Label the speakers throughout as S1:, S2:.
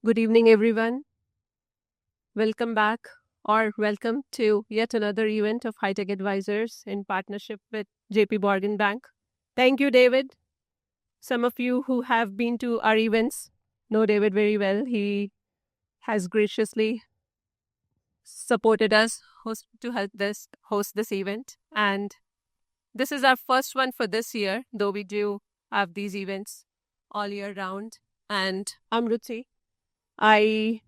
S1: Good evening, everyone. Welcome back or welcome to yet another event of High Tech Advisors in partnership with JP Morgan Bank. Thank you, David. Some of you who have been to our events know David very well. He has graciously supported us to help this host this event. And this is our first one for this year, though we do have these events all year round. And I'm Ruchi. I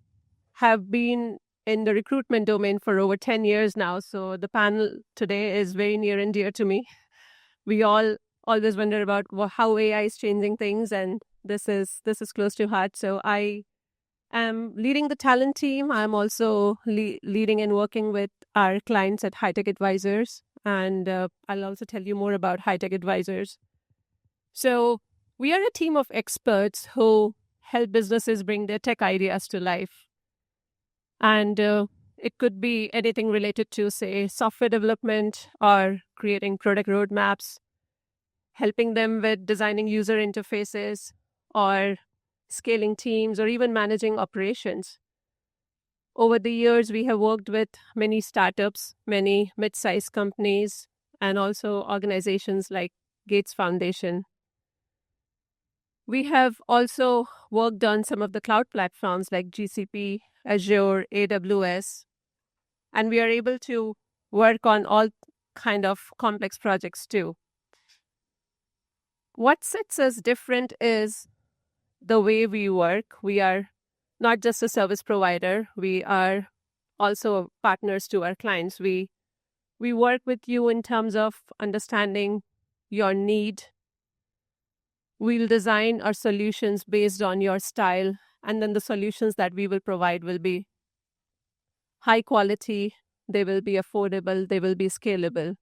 S1: have been in the recruitment domain for over 10 years now. So the panel today is very near and dear to me. We all always wonder about how AI is changing things, and this is close to heart. So I am leading the talent team. I'm also leading and working with our clients at High Tech Advisors, and I'll also tell you more about High Tech Advisors. So we are a team of experts who help businesses bring their tech ideas to life. And it could be anything related to, say, software development or creating product roadmaps, helping them with designing user interfaces or scaling teams or even managing operations. Over the years, we have worked with many startups, many mid-sized companies, and also organizations like Gates Foundation. We have also worked on some of the cloud platforms like GCP, Azure, AWS, and we are able to work on all kind of complex projects too. What sets us different is the way we work. We are not just a service provider, we are also partners to our clients. We work with you in terms of understanding your need. We'll design our solutions based on your style, and then the solutions that we will provide will be high quality, they will be affordable, they will be scalable.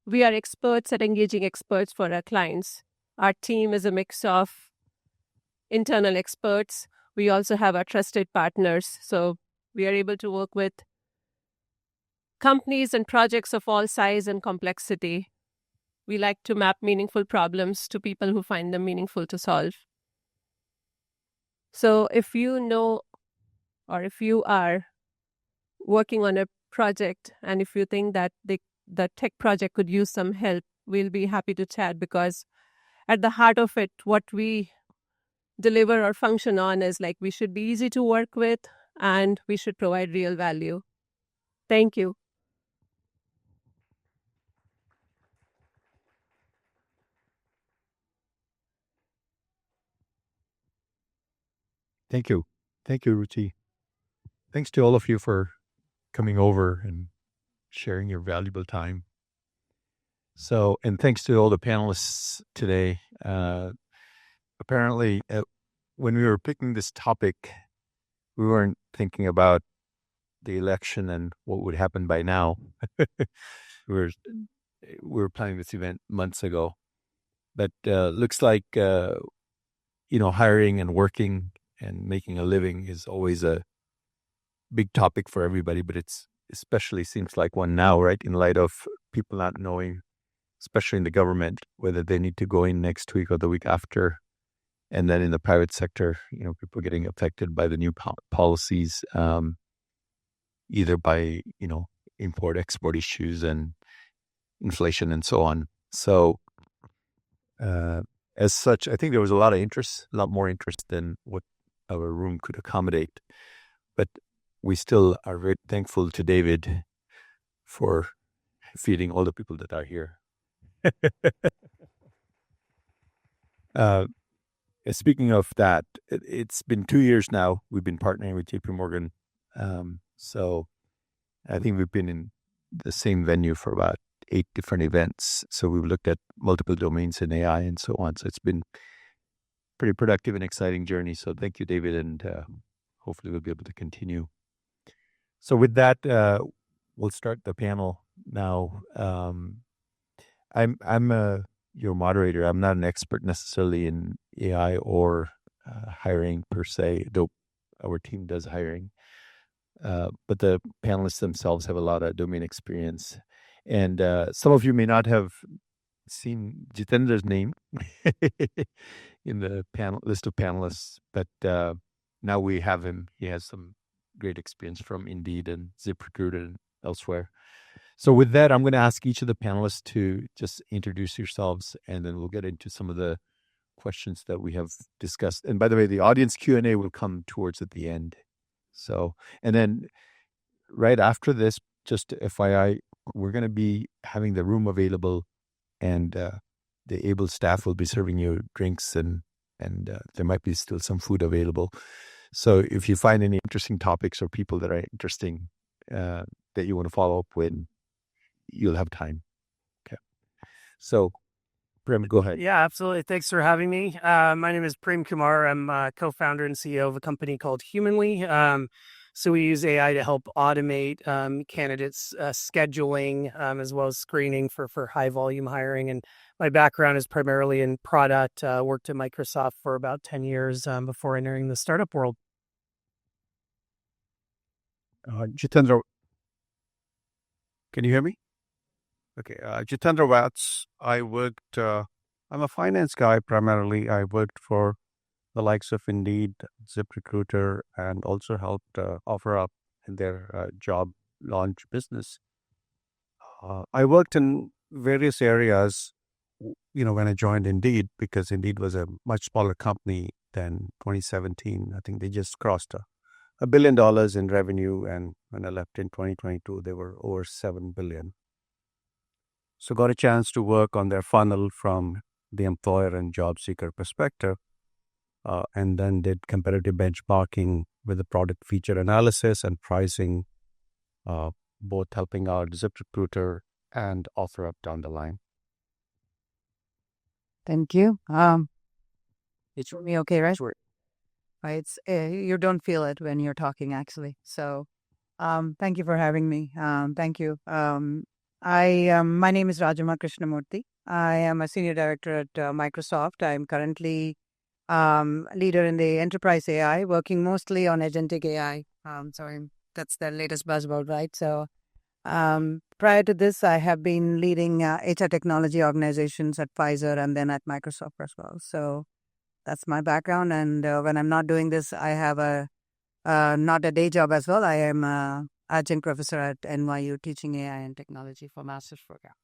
S1: We are experts at engaging experts for our clients. Our team is a mix of internal experts. We also have our trusted partners. So we are able to work with companies and projects of all size and complexity. We like to map meaningful problems to people who find them meaningful to solve. So if you know, or if you are working on a project and if you think that the tech project could use some help, we'll be happy to chat, because at the heart of it, what we deliver or function on is like we should be easy to work with and we should provide real value. Thank you.
S2: Thank you. Thank you, Ruchi. Thanks to all of you for coming over and sharing your valuable time. So, and thanks to all the panelists today. Apparently, when we were picking this topic, we weren't thinking about the election and what would happen by now. we were planning this event months ago, but looks like hiring and working and making a living is always a big topic for everybody, but it's especially seems like one now, right? In light of people not knowing, especially in the government, whether they need to go in next week or the week after. And then in the private sector, people getting affected by the new policies, either by, import-export issues and inflation and so on. So as such, I think there was a lot of interest, a lot more interest than what our room could accommodate. But we still are very thankful to David for feeding all the people that are here. Speaking of that, it's been 2 years now. We've been partnering with JP Morgan. So I think we've been in the same venue for about 8 different events. So we've looked at multiple domains in AI and so on. So it's been pretty productive and exciting journey. So thank you, David, and hopefully we'll be able to continue. So with that, we'll start the panel now. I'm your moderator. I'm not an expert necessarily in AI or hiring per se, though our team does hiring. But the panelists themselves have a lot of domain experience. And some of you may not have seen Jitendra's name in the list of panelists, but now we have him. He has some great experience from Indeed and ZipRecruiter and elsewhere. So with that, I'm going to ask each of the panelists to just introduce yourselves, and then we'll get into some of the questions that we have discussed. And by the way, the audience Q&A will come towards at the end. So, and then right after this, just FYI, we're going to be having the room available, and the able staff will be serving you drinks, and there might be still some food available. So if you find any interesting topics or people that are interesting that you want to follow up with, you'll have time. Okay. So, Prem, go ahead.
S3: Yeah, absolutely. Thanks for having me. My name is Prem Kumar. I'm co-founder and CEO of a company called Humanly. So we use AI to help automate candidates scheduling as well as screening for high volume hiring. And my background is primarily in product. Worked at Microsoft for about 10 years before entering the startup world.
S4: Jitendra, can you hear me? Okay, Jitendra Vats. I'm a finance guy primarily. I worked for the likes of Indeed, ZipRecruiter, and also helped OfferUp in their job launch business. I worked in various areas, when I joined Indeed, because Indeed was a much smaller company than 2017. I think they just crossed $1 billion in revenue, and when I left in 2022, they were over $7 billion. So got a chance to work on their funnel from the employer and job seeker perspective, and then did competitive benchmarking with the product feature analysis and pricing, both helping out ZipRecruiter and OfferUp down the line.
S5: Thank you. It's me okay, right? It's you don't feel it when you're talking, actually. So, thank you for having me. Thank you. My name is Rajama Krishnamurthy. I am a senior director at Microsoft. I'm currently leader in the enterprise AI, working mostly on agentic AI. That's the latest buzzword, right? So, prior to this, I have been leading HR technology organizations at Pfizer and then at Microsoft as well. So that's my background. And when I'm not doing this, I have not a day job as well. I am an adjunct professor at NYU teaching AI and technology for master's programs.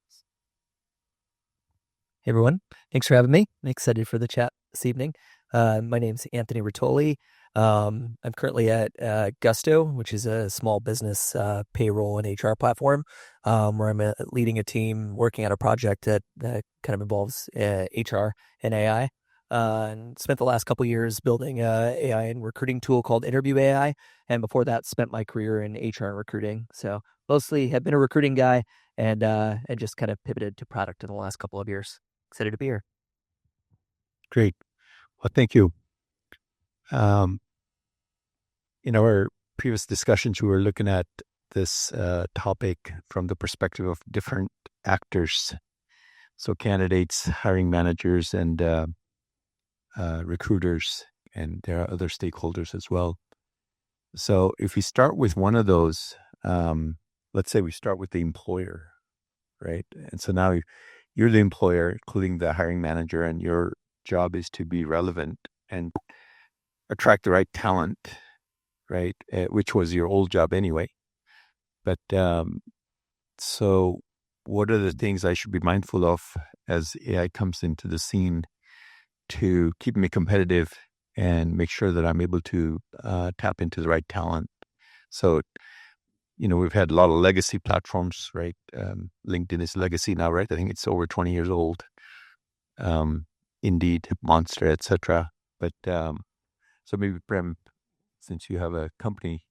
S6: Hey everyone, thanks for having me. I'm excited for the chat this evening. My name's Anthony Rotoli. I'm currently at Gusto, which is a small business payroll and HR platform, where I'm leading a team working on a project that kind of involves HR and AI. And spent the last couple of years building a AI and recruiting tool called Interview AI. And before that, spent my career in HR and recruiting. So mostly have been a recruiting guy and just kind of pivoted to product in the last couple of years. Excited to be here.
S2: Great. Well, thank you. In our previous discussions, we were looking at this topic from the perspective of different actors. So candidates, hiring managers, and recruiters, and there are other stakeholders as well. So if we start with one of those, let's say we start with the employer, right? And so now you're the employer, including the hiring manager, and your job is to be relevant and attract the right talent, right? Which was your old job anyway. But so what are the things I should be mindful of as AI comes into the scene to keep me competitive and make sure that I'm able to tap into the right talent? So, we've had a lot of legacy platforms, right? LinkedIn is legacy now, right? I think it's over 20 years old. Indeed, Monster, etc. But so maybe Prem, since you have a company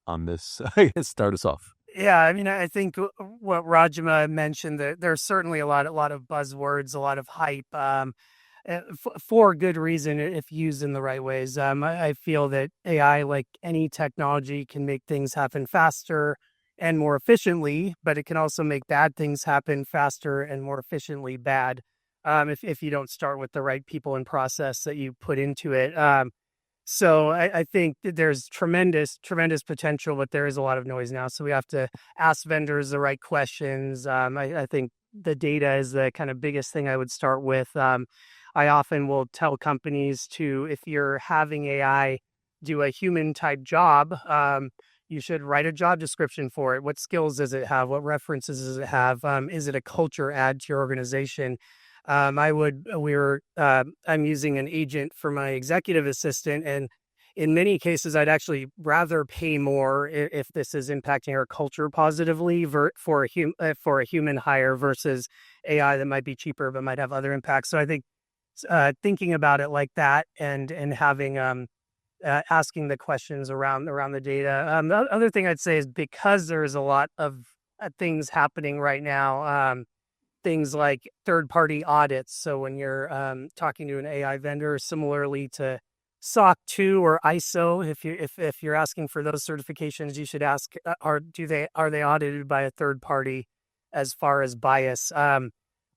S2: on this, start us off.
S3: Yeah, I mean, I think what Rajama mentioned, that there's certainly a lot of buzzwords, a lot of hype, for good reason if used in the right ways. I feel that AI, like any technology, can make things happen faster and more efficiently, but it can also make bad things happen faster and more efficiently bad if you don't start with the right people and process that you put into it. So I think that there's tremendous potential, but there is a lot of noise now. So we have to ask vendors the right questions. I think the data is the kind of biggest thing I would start with. I often will tell companies if you're having AI do a human type job, you should write a job description for it. What skills does it have? What references does it have? Is it a culture add to your organization? I'm using an agent for my executive assistant, and in many cases, I'd actually rather pay more if this is impacting our culture positively for a human hire versus AI that might be cheaper but might have other impacts. So I think thinking about it like that and having asking the questions around the data. The other thing I'd say is because there's a lot of things happening right now. Things like third-party audits. So when you're talking to an AI vendor, similarly to SOC 2 or ISO, if you're asking for those certifications, you should ask are they audited by a third party as far as bias.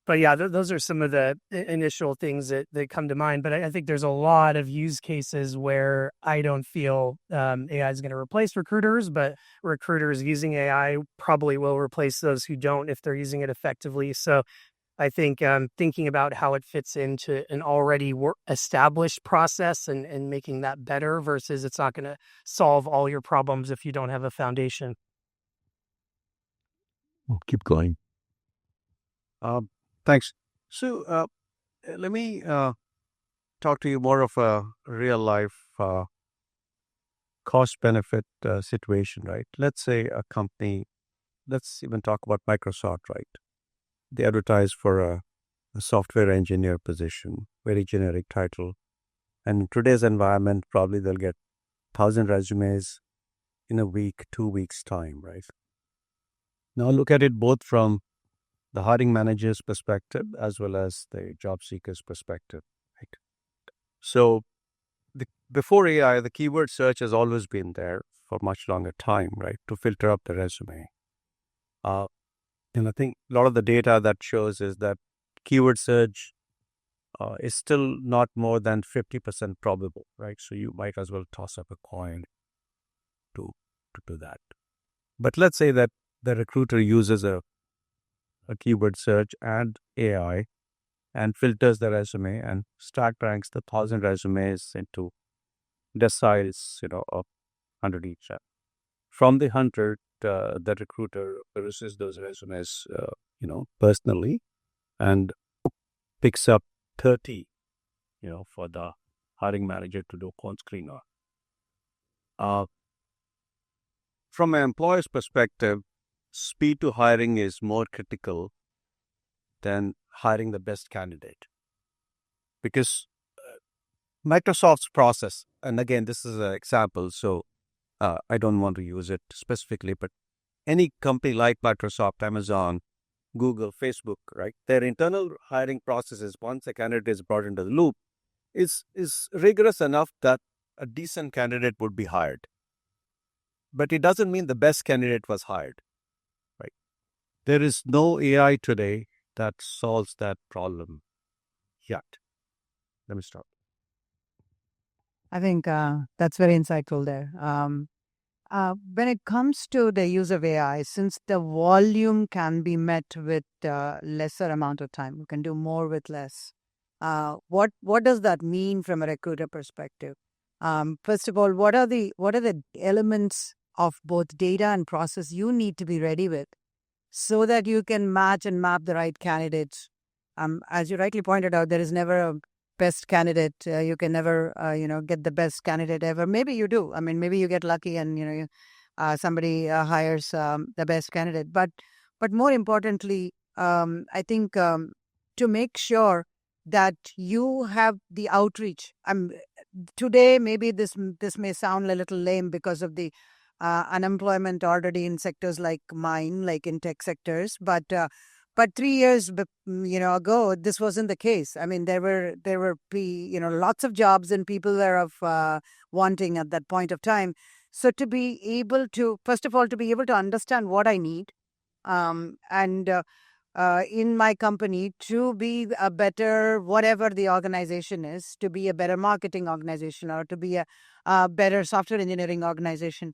S3: But yeah, those are some of the initial things that come to mind. But I think there's a lot of use cases where I don't feel AI is going to replace recruiters, but recruiters using AI probably will replace those who don't if they're using it effectively. So I think thinking about how it fits into an already established process and making that better versus it's not going to solve all your problems if you don't have a foundation.
S2: Keep going.
S4: Thanks. So let me talk to you more of a real life cost benefit situation, right? Let's say a company, let's even talk about Microsoft, right? They advertise for a software engineer position, very generic title. And in today's environment, probably they'll get 1,000 resumes in a week, 2 weeks' time, right? Now look at it both from the hiring manager's perspective as well as the job seeker's perspective, right? So before AI, the keyword search has always been there for much longer time, right, to filter up the resume. And I think a lot of the data that shows is that keyword search is still not more than 50% probable, right? So you might as well toss up a coin to do that. But let's say that the recruiter uses a keyword search and AI and filters the resume and stack ranks the 1,000 resumes into deciles, of 100 each. From the 100, the recruiter peruses those resumes, personally and picks up 30, for the hiring manager to do phone screen on. From an employer's perspective, speed to hiring is more critical than hiring the best candidate. Because Microsoft's process, and again, this is an example, so I don't want to use it specifically, but any company like Microsoft, Amazon, Google, Facebook, right? Their internal hiring processes, once a candidate is brought into the loop, is rigorous enough that a decent candidate would be hired. But it doesn't mean the best candidate was hired, right? There is no AI today that solves that problem yet. Let me stop.
S5: I think that's very insightful there. When it comes to the use of AI, since the volume can be met with lesser amount of time, you can do more with less. What does that mean from a recruiter perspective? First of all, what are the elements of both data and process you need to be ready with, so that you can match and map the right candidates? As you rightly pointed out, there is never a best candidate. You can never, get the best candidate ever. Maybe you do. I mean, maybe you get lucky and somebody hires the best candidate. But more importantly, I think to make sure that you have the outreach. Today maybe this may sound a little lame because of the unemployment already in sectors like mine, like in tech sectors, but 3 years ago this wasn't the case. I mean, there were lots of jobs and people were of wanting at that point of time. So to be able to, first of all, to be able to understand what I need, and in my company, to be a better, whatever the organization is, to be a better marketing organization or to be a better software engineering organization,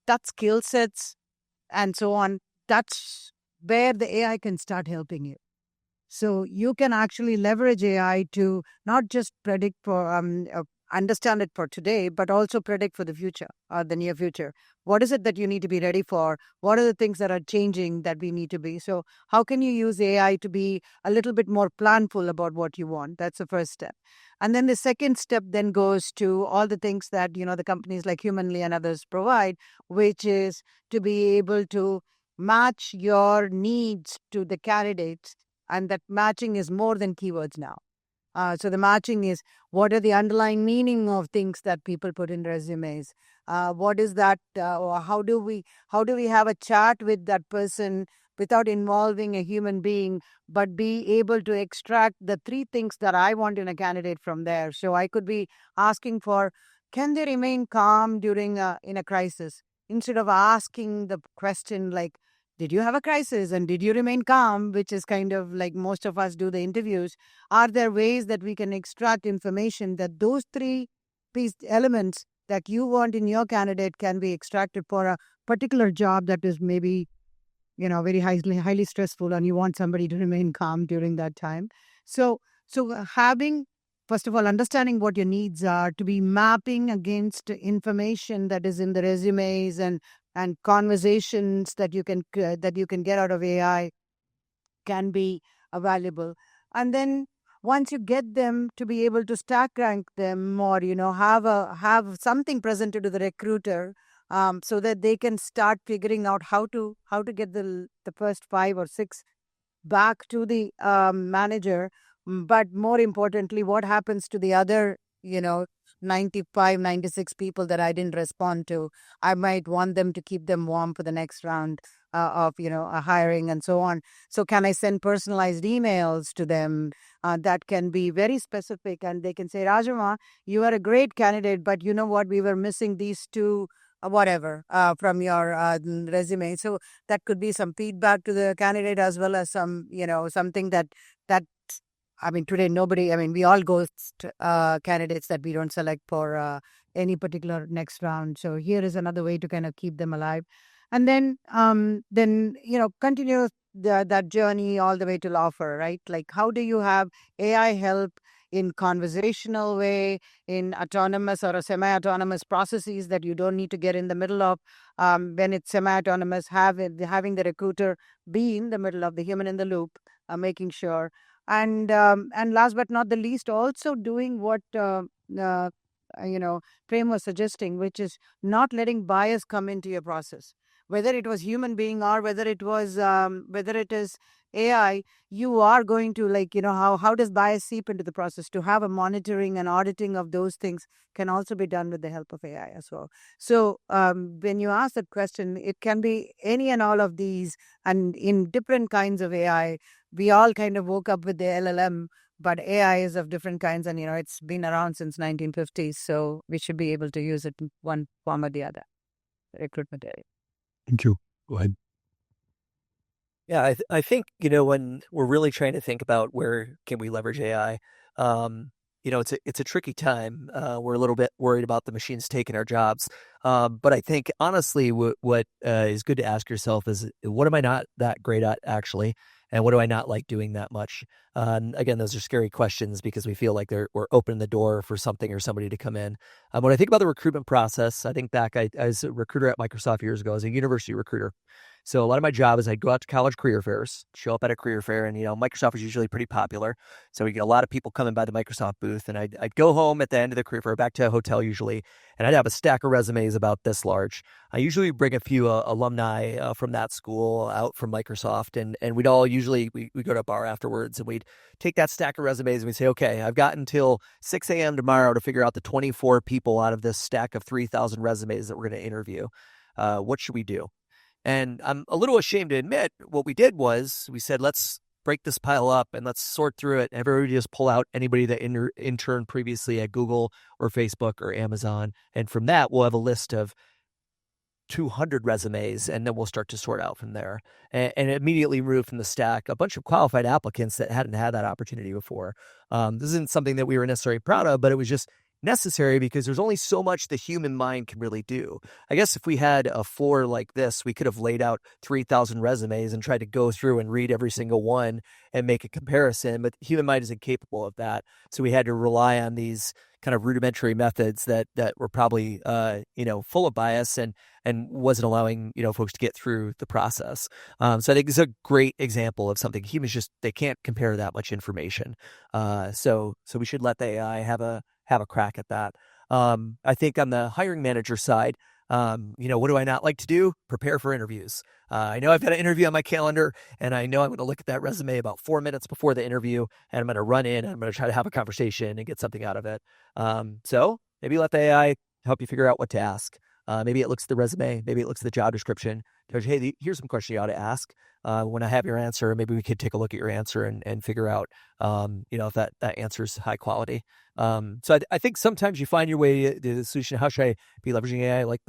S5: that skill sets and so on, that's where the AI can start helping you. So you can actually leverage AI to not just predict for understand it for today, but also predict for the future, the near future. What is it that you need to be ready for? What are the things that are changing that we need to be? So how can you use AI to be a little bit more planful about what you want? That's the first step. And then the second step then goes to all the things that, the companies like Humanly and others provide, which is to be able to match your needs to the candidates. And that matching is more than keywords now. So the matching is what are the underlying meaning of things that people put in resumes? What is that? Or how do we have a chat with that person without involving a human being, but be able to extract the three things that I want in a candidate from there? So I could be asking for, can they remain calm during in a crisis, instead of asking the question like, did you have a crisis and did you remain calm, which is kind of like most of us do the interviews. Are there ways that we can extract information that those three elements that you want in your candidate can be extracted for a particular job that is maybe, very highly stressful, and you want somebody to remain calm during that time? So having, first of all, understanding what your needs are, to be mapping against information that is in the resumes and conversations that you can get out of AI can be valuable. And then once you get them, to be able to stack rank them, or have something presented to the recruiter, so that they can start figuring out how to get the first 5 or 6 back to the manager. But more importantly, what happens to the other 95, 96 people that I didn't respond to? I might want them to keep them warm for the next round of hiring and so on. So can I send personalized emails to them that can be very specific, and they can say, Rajama, you are a great candidate, but you know what, we were missing these two whatever from your resume. So that could be some feedback to the candidate, as well as some something that today we all ghost candidates that we don't select for any particular next round. So here is another way to kind of keep them alive. And then continue that journey all the way to offer, right? Like, how do you have AI help in conversational way, in autonomous or a semi-autonomous processes that you don't need to get in the middle of? When it's semi-autonomous, having the recruiter be in the middle of the human in the loop, making sure. And last but not the least, also doing what Prem was suggesting, which is not letting bias come into your process. Whether it was human being or whether it is AI, you are going to, how does bias seep into the process? To have a monitoring and auditing of those things can also be done with the help of AI as well. So when you ask that question, it can be any and all of these, and in different kinds of AI. We all kind of woke up with the LLM, but AI is of different kinds, and it's been around since 1950s, so we should be able to use it in one form or the other. Recruitment area.
S2: Thank you. Go ahead.
S6: Yeah, I think, when we're really trying to think about where can we leverage AI, it's a tricky time. We're a little bit worried about the machines taking our jobs. But I think, honestly, what is good to ask yourself is, what am I not that great at, actually? And what do I not like doing that much? Again, those are scary questions because we feel like we're opening the door for something or somebody to come in. When I think about the recruitment process, I think back, I was a recruiter at Microsoft years ago. I was a university recruiter. So a lot of my job is I'd go out to college career fairs, show up at a career fair, and Microsoft was usually pretty popular. So we get a lot of people coming by the Microsoft booth, and I'd go home at the end of the career fair, back to a hotel usually, and I'd have a stack of resumes about this large. I usually bring a few alumni from that school out from Microsoft, and we'd all usually we go to a bar afterwards, and we'd take that stack of resumes and we'd say, okay, I've got until 6 a.m. tomorrow to figure out the 24 people out of this stack of 3,000 resumes that we're going to interview. What should we do? And I'm a little ashamed to admit, what we did was we said, let's break this pile up and let's sort through it. Everybody just pull out anybody that interned previously at Google or Facebook or Amazon. And from that, we'll have a list of 200 resumes, and then we'll start to sort out from there, and immediately remove from the stack a bunch of qualified applicants that hadn't had that opportunity before. This isn't something that we were necessarily proud of, but it was just necessary because there's only so much the human mind can really do. I guess if we had a floor like this, we could have laid out 3,000 resumes and tried to go through and read every single one and make a comparison, but the human mind is incapable of that. So we had to rely on these kind of rudimentary methods that were probably full of bias and wasn't allowing folks to get through the process. So I think it's a great example of something humans just they can't compare that much information. So we should let the AI have a crack at that. I think on the hiring manager side, what do I not like to do? Prepare for interviews. I know I've got an interview on my calendar, and I know I'm going to look at that resume about 4 minutes before the interview, and I'm going to run in and I'm going to try to have a conversation and get something out of it. So maybe let the AI help you figure out what to ask. Maybe it looks at the resume, maybe it looks at the job description. Tells you, hey, here's some questions you ought to ask. When I have your answer, maybe we could take a look at your answer and figure out, if that answer is high quality. So I think sometimes you find your way to the solution. How should I be leveraging AI? Like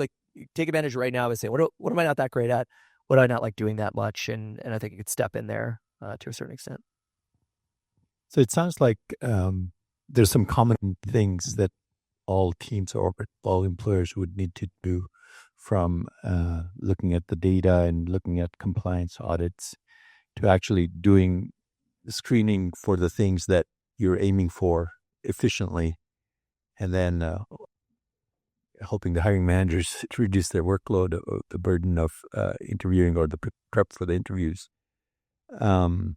S6: take advantage right now and say, what am I not that great at? What do I not like doing that much? And I think you could step in there to a certain extent.
S2: So it sounds like there's some common things that all teams or all employers would need to do, from looking at the data and looking at compliance audits to actually doing the screening for the things that you're aiming for efficiently, and then helping the hiring managers to reduce their workload, the burden of interviewing or the prep for the interviews. One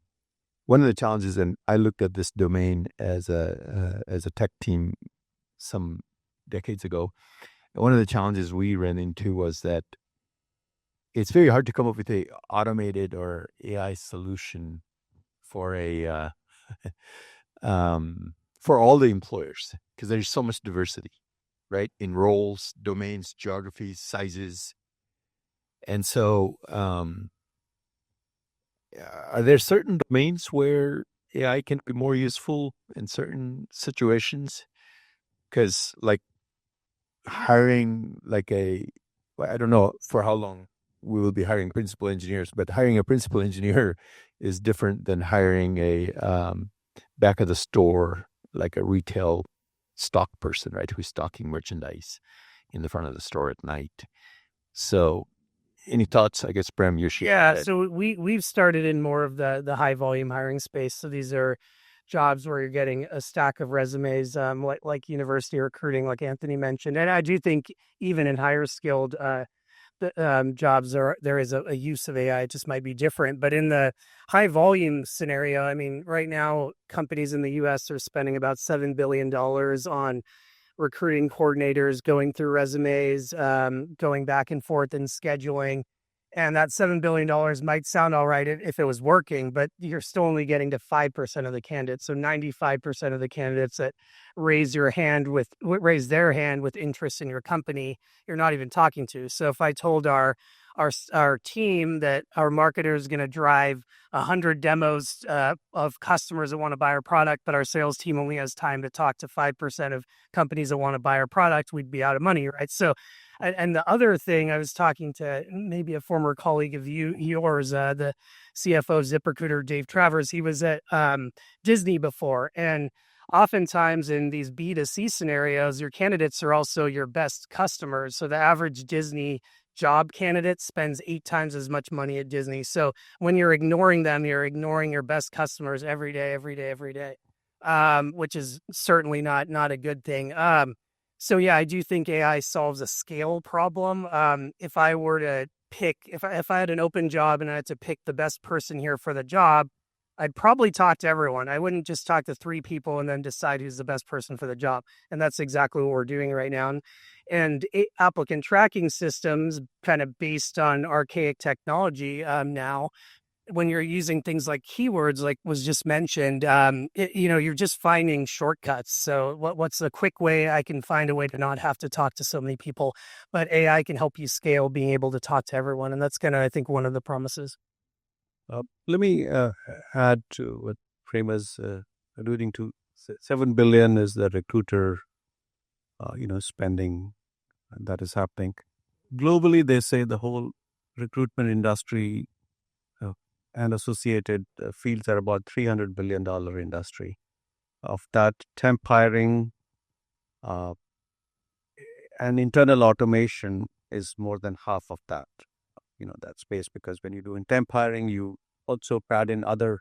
S2: of the challenges, and I looked at this domain as a tech team some decades ago, and one of the challenges we ran into was that it's very hard to come up with a automated or AI solution for a for all the employers, because there's so much diversity, right? In roles, domains, geographies, sizes. And so are there certain domains where AI can be more useful in certain situations? Because like hiring I don't know for how long we will be hiring principal engineers, but hiring a principal engineer is different than hiring a back of the store, like a retail stock person, right? Who's stocking merchandise in the front of the store at night. So any thoughts? I guess, Prem, you're sharing.
S3: Yeah, so we've started in more of the high volume hiring space. So these are jobs where you're getting a stack of resumes, like university recruiting, like Anthony mentioned. And I do think even in higher skilled jobs, there is a use of AI. It just might be different. But in the high volume scenario, I mean, right now companies in the U.S. are spending about $7 billion on recruiting coordinators, going through resumes, going back and forth and scheduling. And that $7 billion might sound all right if it was working, but you're still only getting to 5% of the candidates. So 95% of the candidates that raise their hand with interest in your company, you're not even talking to. So if I told our team that our marketer is going to drive 100 demos of customers that want to buy our product, but our sales team only has time to talk to 5% of companies that want to buy our product, we'd be out of money, right? So, and the other thing, I was talking to maybe a former colleague of yours, the CFO of ZipRecruiter, Dave Travers. He was at Disney before, and oftentimes in these B2C scenarios, your candidates are also your best customers. So the average Disney job candidate spends 8 times as much money at Disney. So when you're ignoring them, you're ignoring your best customers every day, which is certainly not a good thing. So yeah, I do think AI solves a scale problem. If I were to pick, if I had an open job and I had to pick the best person here for the job, I'd probably talk to everyone. I wouldn't just talk to 3 people and then decide who's the best person for the job. And that's exactly what we're doing right now. And applicant tracking systems, kind of based on archaic technology now, when you're using things like keywords, like was just mentioned, you're just finding shortcuts. So what's a quick way I can find a way to not have to talk to so many people? But AI can help you scale being able to talk to everyone. And that's kind of, I think, one of the promises.
S4: Let me add to what Prem was alluding to. 7 billion is the recruiter, spending that is happening. Globally, they say the whole recruitment industry and associated fields are about $300 billion industry. Of that, temp hiring and internal automation is more than half of that. That space, because when you do in temp hiring, you also add in other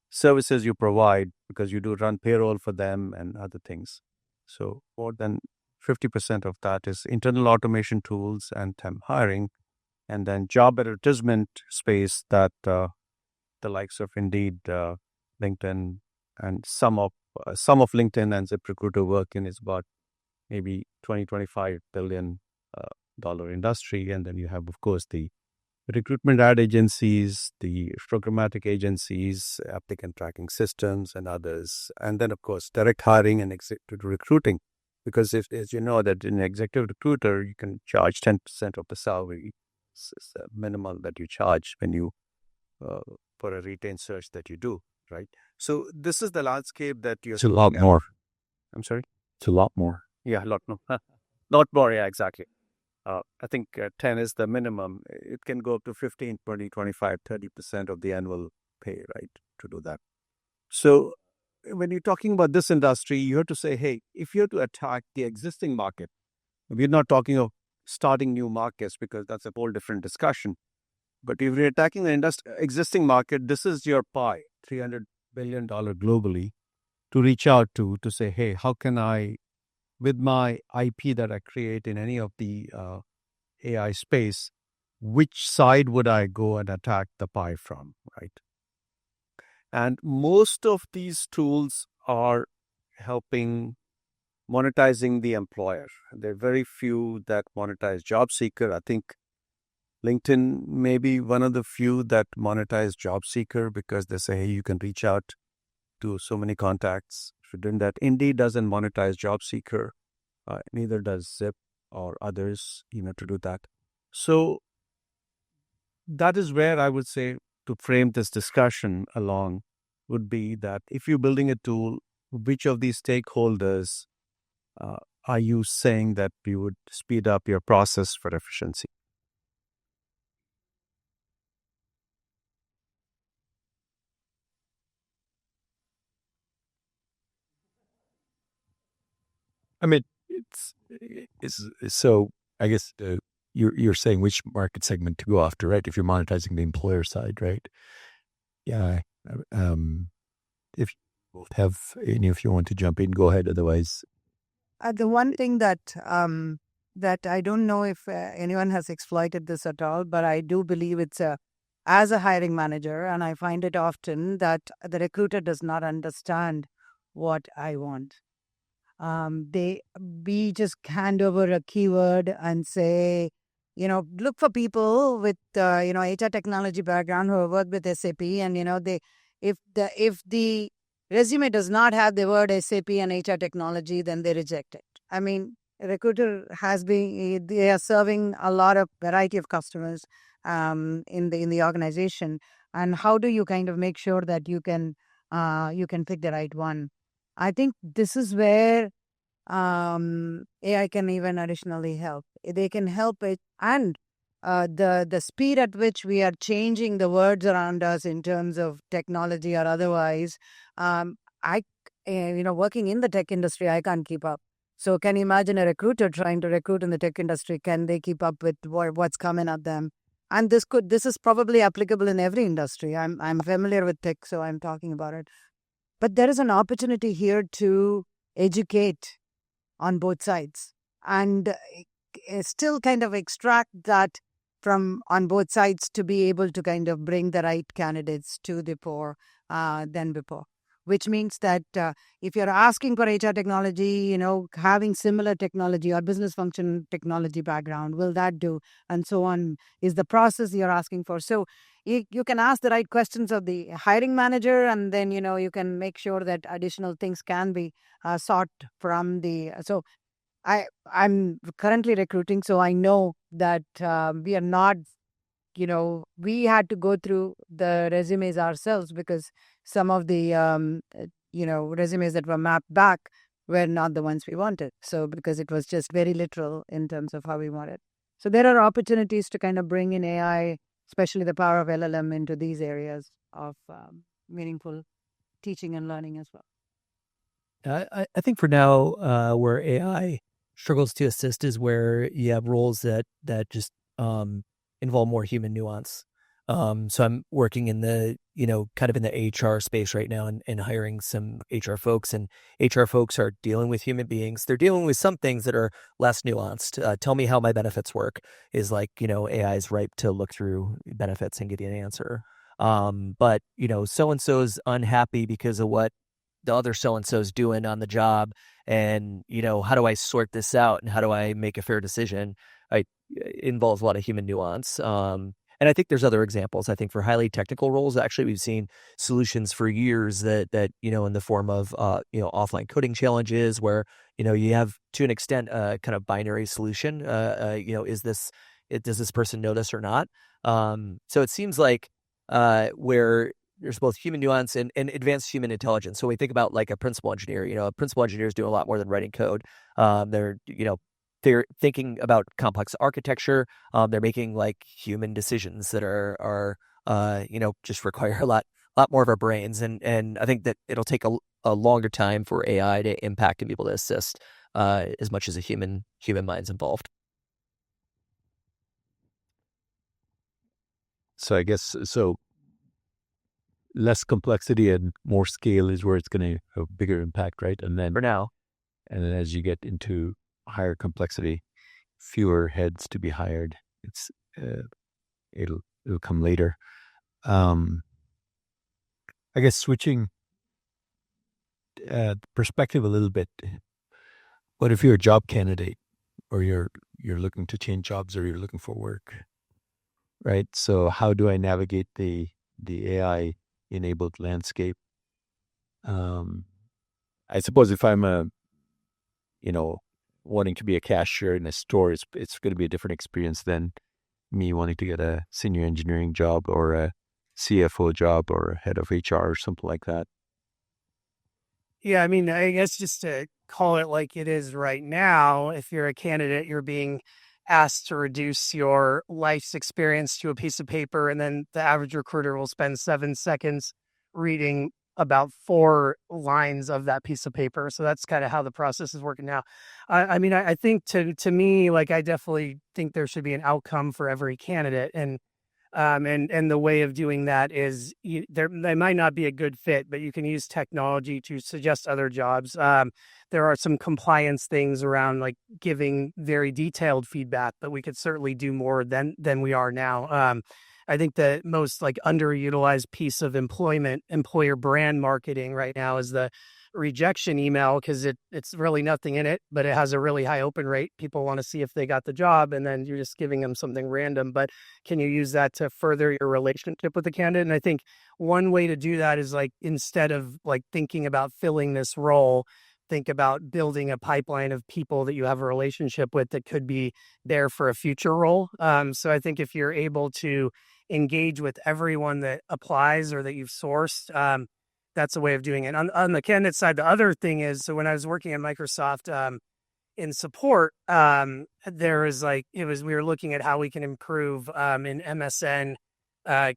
S4: services you provide, because you do run payroll for them and other things. So more than 50% of that is internal automation tools and temp hiring, and then job advertisement space that the likes of Indeed, LinkedIn, and some of LinkedIn and ZipRecruiter work in is about maybe 20-25 billion dollar industry. And then you have, of course, the recruitment ad agencies, the programmatic agencies, applicant tracking systems, and others. And then, of course, direct hiring and executive recruiting. Because if, as you know, that in executive recruiter, you can charge 10% of the salary. It's the minimal that you charge when you for a retained search that you do, right? So this is the landscape that you're.
S2: It's a lot more.
S4: I'm sorry?
S2: It's a lot more.
S4: Yeah, a lot more. Lot more, yeah, exactly. I think 10 is the minimum. It can go up to 15, 20, 25, 30% of the annual pay, right, to do that. So when you're talking about this industry, you have to say, hey, if you're to attack the existing market, we're not talking of starting new markets because that's a whole different discussion. But if you're attacking the existing market, this is your pie, $300 billion globally, to reach out to say, hey, how can I, with my IP that I create in any of the AI space, which side would I go and attack the pie from, right? And most of these tools are helping monetizing the employer. There are very few that monetize job seeker. I think LinkedIn may be one of the few that monetize job seeker because they say, hey, you can reach out to so many contacts. If you're doing that, Indeed doesn't monetize job seeker. Neither does Zip or others, to do that. So that is where I would say to frame this discussion along would be that if you're building a tool, which of these stakeholders are you saying that you would speed up your process for efficiency?
S2: I mean, it's so. I guess you're saying which market segment to go after, right? If you're monetizing the employer side, right? Yeah. If you both have any, if you want to jump in, go ahead. Otherwise,
S5: The one thing that that I don't know if anyone has exploited this at all, but I do believe it's as a hiring manager, and I find it often that the recruiter does not understand what I want. We just hand over a keyword and say, look for people with HR technology background who have worked with SAP, and if the resume does not have the word SAP and HR technology, then they reject it. I mean, a recruiter they are serving a lot of variety of customers in the organization, and how do you kind of make sure that you can pick the right one? I think this is where AI can even additionally help. They can help it, and the speed at which we are changing the words around us in terms of technology or otherwise. Working in the tech industry, I can't keep up. So can you imagine a recruiter trying to recruit in the tech industry? Can they keep up with what's coming at them? And this is probably applicable in every industry. I'm familiar with tech, so I'm talking about it. But there is an opportunity here to educate on both sides and still kind of extract that from on both sides to be able to kind of bring the right candidates to the fore than before. Which means that if you're asking for HR technology, having similar technology or business function technology background, will that do? And so on is the process you're asking for. So you can ask the right questions of the hiring manager, and then, you can make sure that additional things can be sought from the. So I'm currently recruiting, so I know that we are not, we had to go through the resumes ourselves because some of the, resumes that were mapped back were not the ones we wanted. So because it was just very literal in terms of how we wanted. So there are opportunities to kind of bring in AI, especially the power of LLM, into these areas of meaningful teaching and learning as well.
S6: I think for now, where AI struggles to assist is where you have roles that just involve more human nuance. So I'm working in the, kind of in the HR space right now and hiring some HR folks, and HR folks are dealing with human beings. They're dealing with some things that are less nuanced. Tell me how my benefits work is like, AI is ripe to look through benefits and give you an answer. But, so-and-so's unhappy because of what the other so-and-so's doing on the job. And, how do I sort this out and how do I make a fair decision? It involves a lot of human nuance. And I think there's other examples. I think for highly technical roles, actually, we've seen solutions for years that in the form of offline coding challenges, where you have to an extent a kind of binary solution. Does this person know this or not? So it seems like where there's both human nuance and advanced human intelligence. So we think about like a principal engineer. A principal engineer is doing a lot more than writing code. They're thinking about complex architecture. They're making like human decisions that are just require a lot more of our brains. And I think that it'll take a longer time for AI to impact and be able to assist as much as a human mind's involved.
S2: So I guess less complexity and more scale is where it's going to have a bigger impact, right? And then
S6: For now.
S2: And then as you get into higher complexity, fewer heads to be hired. It'll come later. I guess switching perspective a little bit. What if you're a job candidate, or you're looking to change jobs, or you're looking for work, right? So how do I navigate the AI enabled landscape? I suppose if I'm wanting to be a cashier in a store, it's going to be a different experience than me wanting to get a senior engineering job or a CFO job or a head of HR or something like that.
S3: Yeah, I mean, I guess just to call it like it is right now, if you're a candidate, you're being asked to reduce your life's experience to a piece of paper, and then the average recruiter will spend 7 seconds reading about 4 lines of that piece of paper. So that's kind of how the process is working now. I mean, I think to me, like, I definitely think there should be an outcome for every candidate, and the way of doing that is they might not be a good fit, but you can use technology to suggest other jobs. There are some compliance things around like giving very detailed feedback, but we could certainly do more than we are now. I think the most like underutilized piece of employer brand marketing right now is the rejection email, because it's really nothing in it, but it has a really high open rate. People want to see if they got the job, and then you're just giving them something random. But can you use that to further your relationship with the candidate? And I think one way to do that is like, instead of like thinking about filling this role, think about building a pipeline of people that you have a relationship with that could be there for a future role. So I think if you're able to engage with everyone that applies or that you've sourced, that's a way of doing it. On the candidate side, the other thing is, so when I was working at Microsoft in support, there was like, we were looking at how we can improve in MSN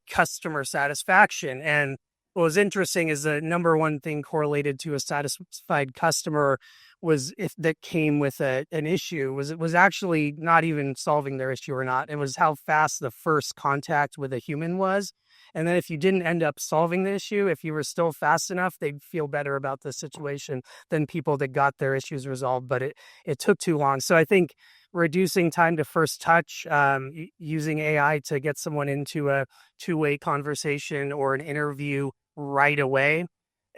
S3: customer satisfaction. And what was interesting is the number one thing correlated to a satisfied customer was if that came with an issue, it was actually not even solving their issue or not. It was how fast the first contact with a human was. And then if you didn't end up solving the issue, if you were still fast enough, they'd feel better about the situation than people that got their issues resolved, but it took too long. So I think reducing time to first touch, using AI to get someone into a two-way conversation or an interview right away.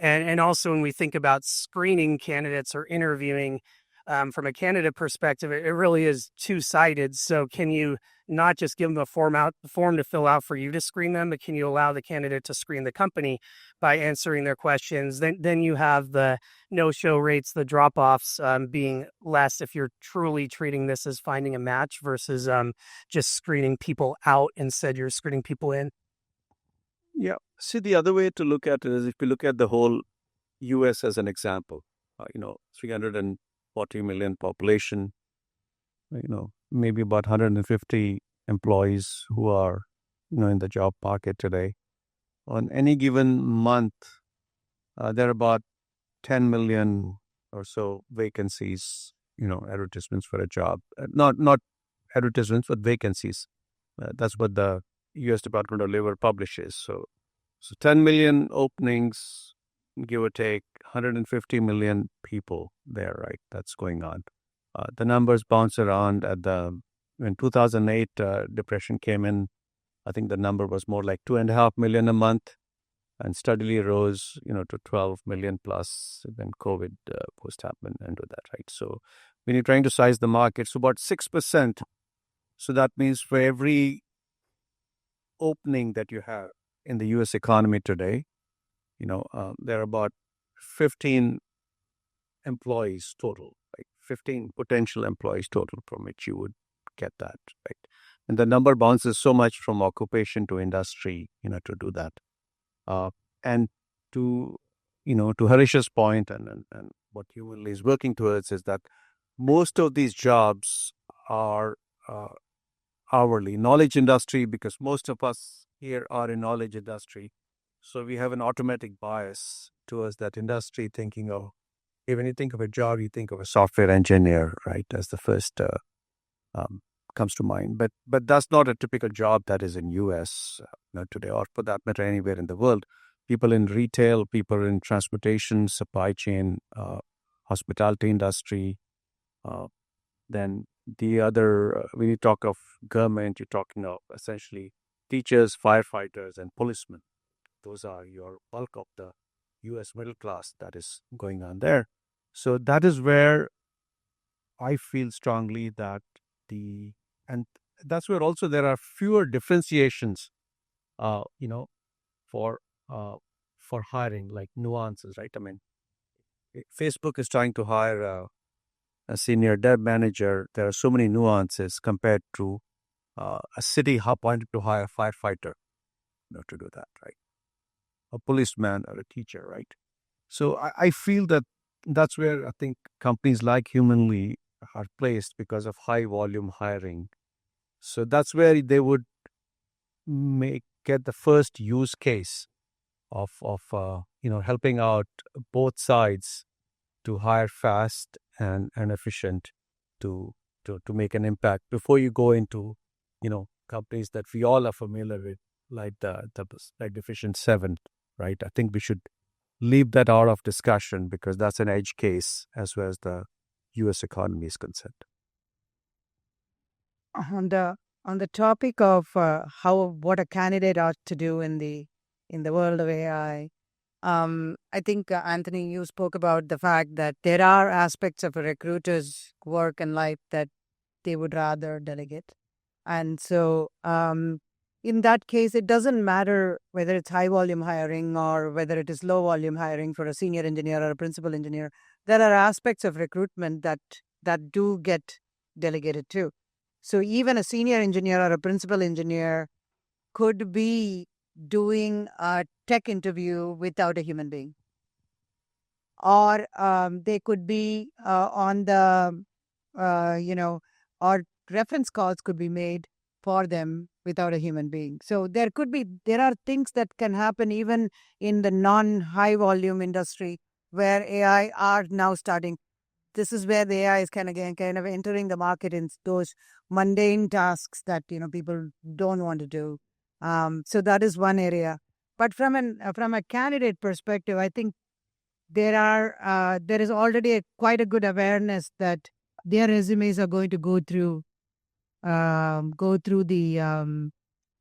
S3: And also when we think about screening candidates or interviewing, from a candidate perspective, it really is two-sided. So can you not just give them a form to fill out for you to screen them, but can you allow the candidate to screen the company by answering their questions? Then you have the no-show rates, the drop-offs being less if you're truly treating this as finding a match versus just screening people out. Instead, you're screening people in.
S4: Yeah. See, the other way to look at it is if you look at the whole U.S. as an example, 340 million population, maybe about 150 employees who are, in the job market today. On any given month, there are about 10 million or so vacancies, advertisements for a job. Not advertisements, but vacancies. That's what the U.S. Department of Labor publishes. So 10 million openings, give or take, 150 million people there, right? That's going on. The numbers bounce around. When 2008 depression came in, I think the number was more like 2.5 million a month, and steadily rose, to 12 million plus when COVID post happened and do that, right? So when you're trying to size the market, so about 6%. So that means for every opening that you have in the U.S. economy today, there are about 15 employees total, like 15 potential employees total from which you would get that, right? And the number bounces so much from occupation to industry, to do that. And to, to Harish's point and what Humanly is working towards is that most of these jobs are hourly. Knowledge industry, because most of us here are in knowledge industry. So we have an automatic bias towards that industry, thinking of, when you think of a job, you think of a software engineer, right, as the first comes to mind. But that's not a typical job that is in US today, or for that matter, anywhere in the world. People in retail, people in transportation, supply chain, hospitality industry. Then the other, when you talk of government, you're talking of essentially teachers, firefighters, and policemen. Those are your bulk of the U.S. middle class that is going on there. So that is where I feel strongly that and that's where also there are fewer differentiations, for hiring, like nuances, right? I mean, Facebook is trying to hire a senior dev manager. There are so many nuances compared to a city wanted to hire a firefighter, to do that, right? A policeman or a teacher, right? So I feel that that's where I think companies like Humanly are placed because of high volume hiring. So that's where they would get the first use case of helping out both sides to hire fast and efficient to make an impact before you go into companies that we all are familiar with, like like Deficient 7, right? I think we should leave that out of discussion because that's an edge case as well as the U.S. economy is concerned.
S5: On the topic of what a candidate ought to do in the world of AI, I think Anthony, you spoke about the fact that there are aspects of a recruiter's work and life that they would rather delegate, and so in that case, it doesn't matter whether it's high volume hiring or whether it is low volume hiring for a senior engineer or a principal engineer. There are aspects of recruitment that do get delegated too. So even a senior engineer or a principal engineer could be doing a tech interview without a human being. Or they could be on the, or reference calls could be made for them without a human being. So there are things that can happen even in the non-high volume industry where AI are now starting. This is where the AI is kind of entering the market in those mundane tasks that people don't want to do. So that is one area. But from a candidate perspective, I think there is already quite a good awareness that their resumes are going to go through the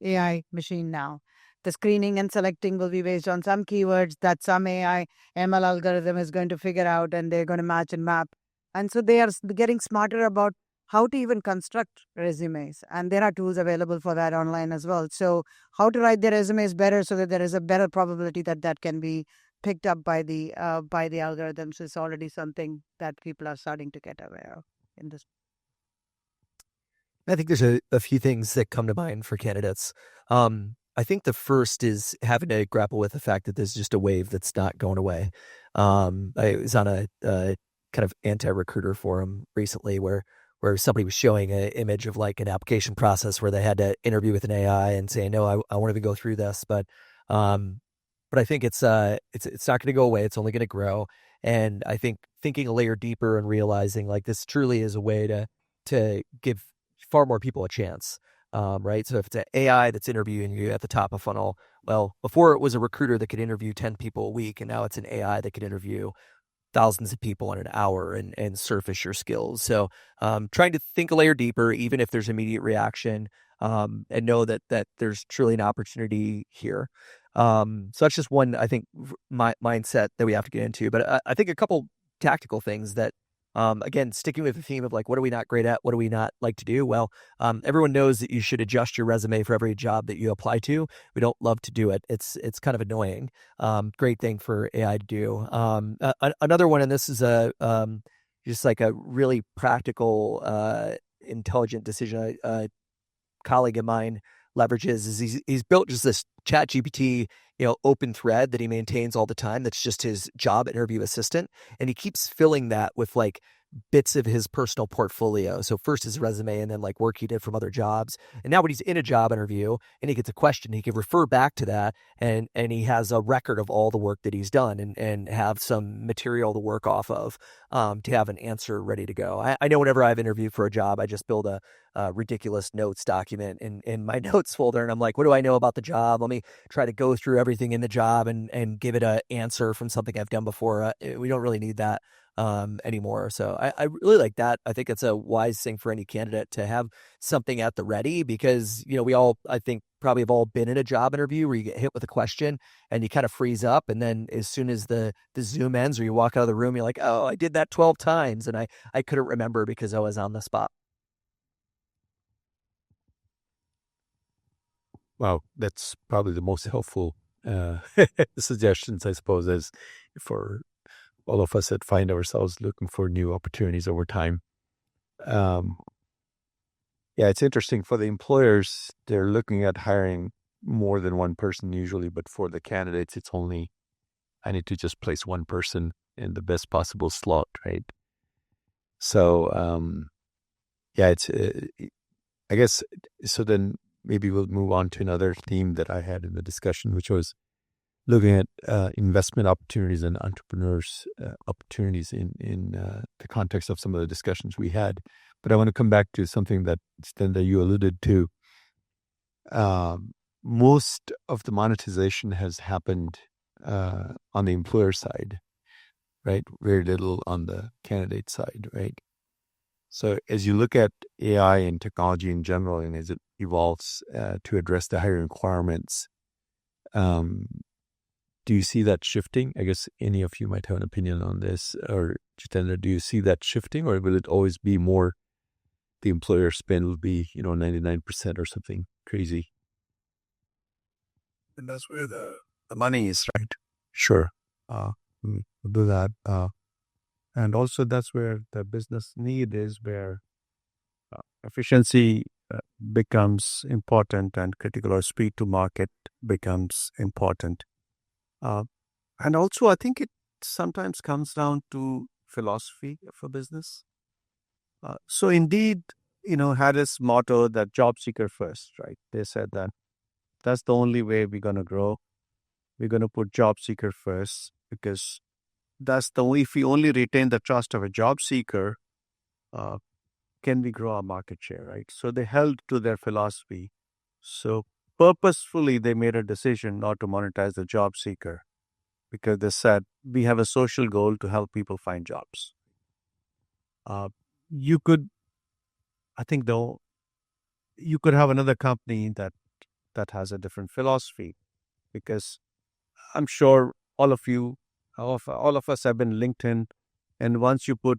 S5: AI machine now. The screening and selecting will be based on some keywords that some AI ML algorithm is going to figure out, and they're going to match and map. And so they are getting smarter about how to even construct resumes. And there are tools available for that online as well. So how to write their resumes better so that there is a better probability that can be picked up by the algorithms is already something that people are starting to get aware of in this.
S6: I think there's a few things that come to mind for candidates. I think the first is having to grapple with the fact that there's just a wave that's not going away. I was on a kind of anti-recruiter forum recently where somebody was showing an image of like an application process where they had to interview with an AI and say, no, I won't even go through this. But I think it's not going to go away. It's only going to grow. And I think thinking a layer deeper and realizing like this truly is a way to give far more people a chance. right? So if it's an AI that's interviewing you at the top of funnel, well, before it was a recruiter that could interview 10 people a week, and now it's an AI that could interview thousands of people in an hour and surface your skills. So trying to think a layer deeper, even if there's immediate reaction, and know that there's truly an opportunity here. So that's just one, I think, mindset that we have to get into. But I think a couple tactical things that, again, sticking with the theme of like, what are we not great at? What do we not like to do? Well, everyone knows that you should adjust your resume for every job that you apply to. We don't love to do it. It's kind of annoying. Great thing for AI to do. Another one, and this is just like a really practical, intelligent decision. Colleague of mine leverages is he's built just this chat GPT, open thread that he maintains all the time. That's just his job interview assistant. And he keeps filling that with like bits of his personal portfolio. So first his resume and then like work he did from other jobs. And now when he's in a job interview and he gets a question, he can refer back to that and he has a record of all the work that he's done and have some material to work off of to have an answer ready to go. I know whenever I've interviewed for a job, I just build a ridiculous notes document in my notes folder. And I'm like, what do I know about the job? Let me try to go through everything in the job and give it an answer from something I've done before. We don't really need that anymore. So I really like that. I think it's a wise thing for any candidate to have something at the ready because, we all, I think, probably have all been in a job interview where you get hit with a question and you kind of freeze up. And then as soon as the Zoom ends or you walk out of the room, you're like, oh, I did that 12 times. And I couldn't remember because I was on the spot.
S2: Wow, that's probably the most helpful suggestions, I suppose, as for all of us that find ourselves looking for new opportunities over time. Yeah, it's interesting for the employers. They're looking at hiring more than one person usually, but for the candidates, it's only, I need to just place one person in the best possible slot, right? So, yeah, it's, I guess, so then maybe we'll move on to another theme that I had in the discussion, which was looking at investment opportunities and entrepreneurs' opportunities in the context of some of the discussions we had. But I want to come back to something that you alluded to. Most of the monetization has happened on the employer side, right? Very little on the candidate side, right? So as you look at AI and technology in general, and as it evolves to address the hiring requirements, do you see that shifting? I guess any of you might have an opinion on this. Or Jitendra, do you see that shifting, or will it always be more the employer spend will be, 99% or something crazy?
S4: And that's where the money is, right?
S2: Sure.
S4: We'll do that. And also that's where the business need is, where efficiency becomes important and critical, or speed to market becomes important. And also I think it sometimes comes down to philosophy of a business. So indeed, had this motto that job seeker first, right? They said that that's the only way we're going to grow. We're going to put job seeker first because that's the way, if we only retain the trust of a job seeker, can we grow our market share, right? So they held to their philosophy. So purposefully, they made a decision not to monetize the job seeker because they said, we have a social goal to help people find jobs. You could, I think though, you could have another company that has a different philosophy, because I'm sure all of us have been LinkedIn, and once you put,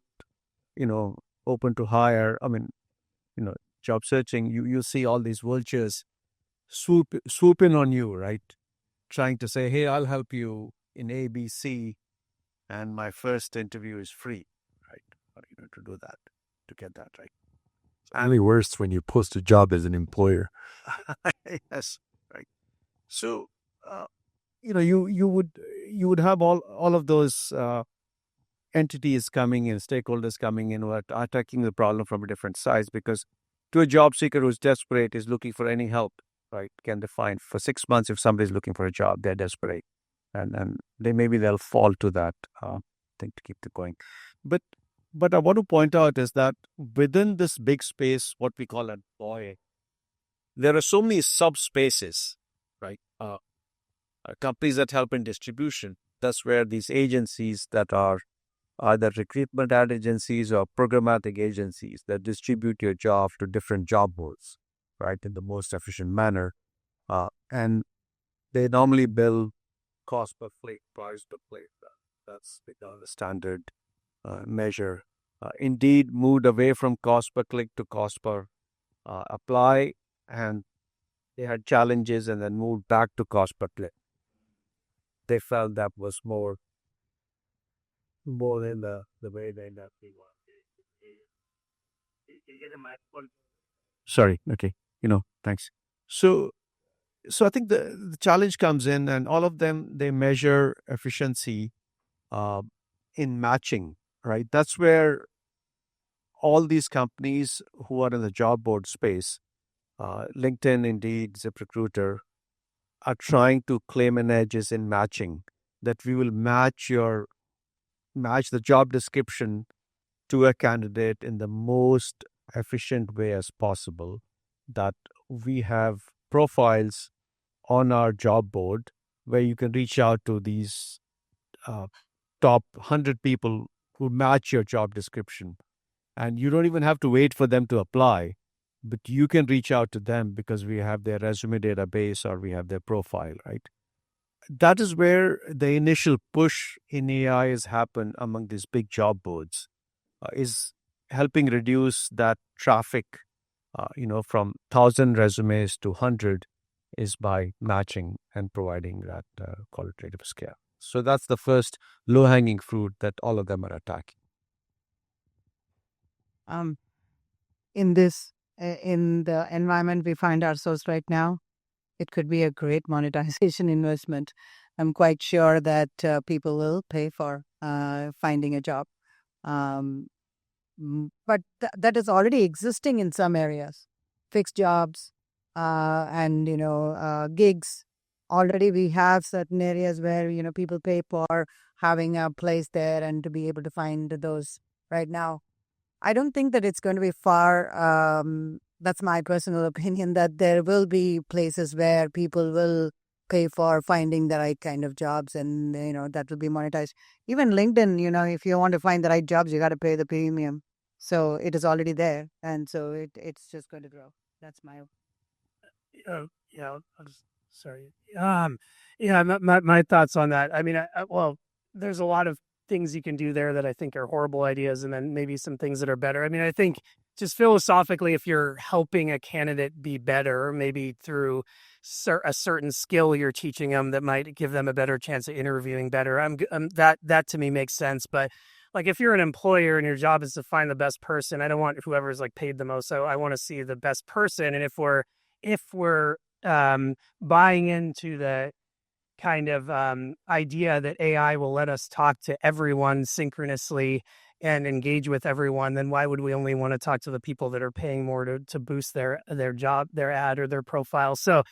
S4: open to hire, job searching, you see all these vultures swoop in on you, right? Trying to say, hey, I'll help you in A, B, C, and my first interview is free, right? To do that, to get that, right?
S2: It's only worse when you post a job as an employer.
S4: Yes, right. So, you would have all of those entities coming in, stakeholders coming in, who are attacking the problem from a different size. Because to a job seeker who's desperate, is looking for any help, right? Can they find for 6 months, if somebody's looking for a job, they're desperate, and they'll fall to that thing to keep it going. But I want to point out is that within this big space, what we call a boy, there are so many subspaces, right? Companies that help in distribution. That's where these agencies that are either recruitment ad agencies or programmatic agencies that distribute your job to different job boards, right, in the most efficient manner. And they normally bill cost per click, price per click. That's become the standard measure. Indeed, moved away from cost per click to cost per apply, and they had challenges and then moved back to cost per click. They felt that was more than the way they ended up being. Sorry. Okay. Thanks. So I think the challenge comes in, and all of them, they measure efficiency uh, in matching, right? That's where all these companies who are in the job board space, LinkedIn, Indeed, ZipRecruiter, are trying to claim an edges in matching, that we will match the job description to a candidate in the most efficient way as possible, that we have profiles on our job board where you can reach out to these top 100 people who match your job description. And you don't even have to wait for them to apply, but you can reach out to them because we have their resume database or we have their profile, right? That is where the initial push in AI has happened among these big job boards, is helping reduce that traffic, from 1,000 resumes to 100, is by matching and providing that qualitative scale. So that's the first low-hanging fruit that all of them are attacking.
S5: In the environment we find ourselves right now, it could be a great monetization investment. I'm quite sure that people will pay for finding a job. But that is already existing in some areas. Fixed jobs and gigs. Already we have certain areas where people pay for having a place there and to be able to find those right now. I don't think that it's going to be far. That's my personal opinion, that there will be places where people will pay for finding the right kind of jobs, and that will be monetized. Even LinkedIn, if you want to find the right jobs, you got to pay the premium. So it is already there, and so it's just going to grow. That's my.
S3: Yeah, sorry. Yeah, my thoughts on that. I mean, well, there's a lot of things you can do there that I think are horrible ideas, and then maybe some things that are better. I mean, I think just philosophically, if you're helping a candidate be better, maybe through a certain skill you're teaching them that might give them a better chance of interviewing better, that to me makes sense. But like, if you're an employer and your job is to find the best person, I don't want whoever's like paid the most. So I want to see the best person. And if we're buying into the kind of idea that AI will let us talk to everyone synchronously and engage with everyone, then why would we only want to talk to the people that are paying more to boost their job, their ad, or their profile? So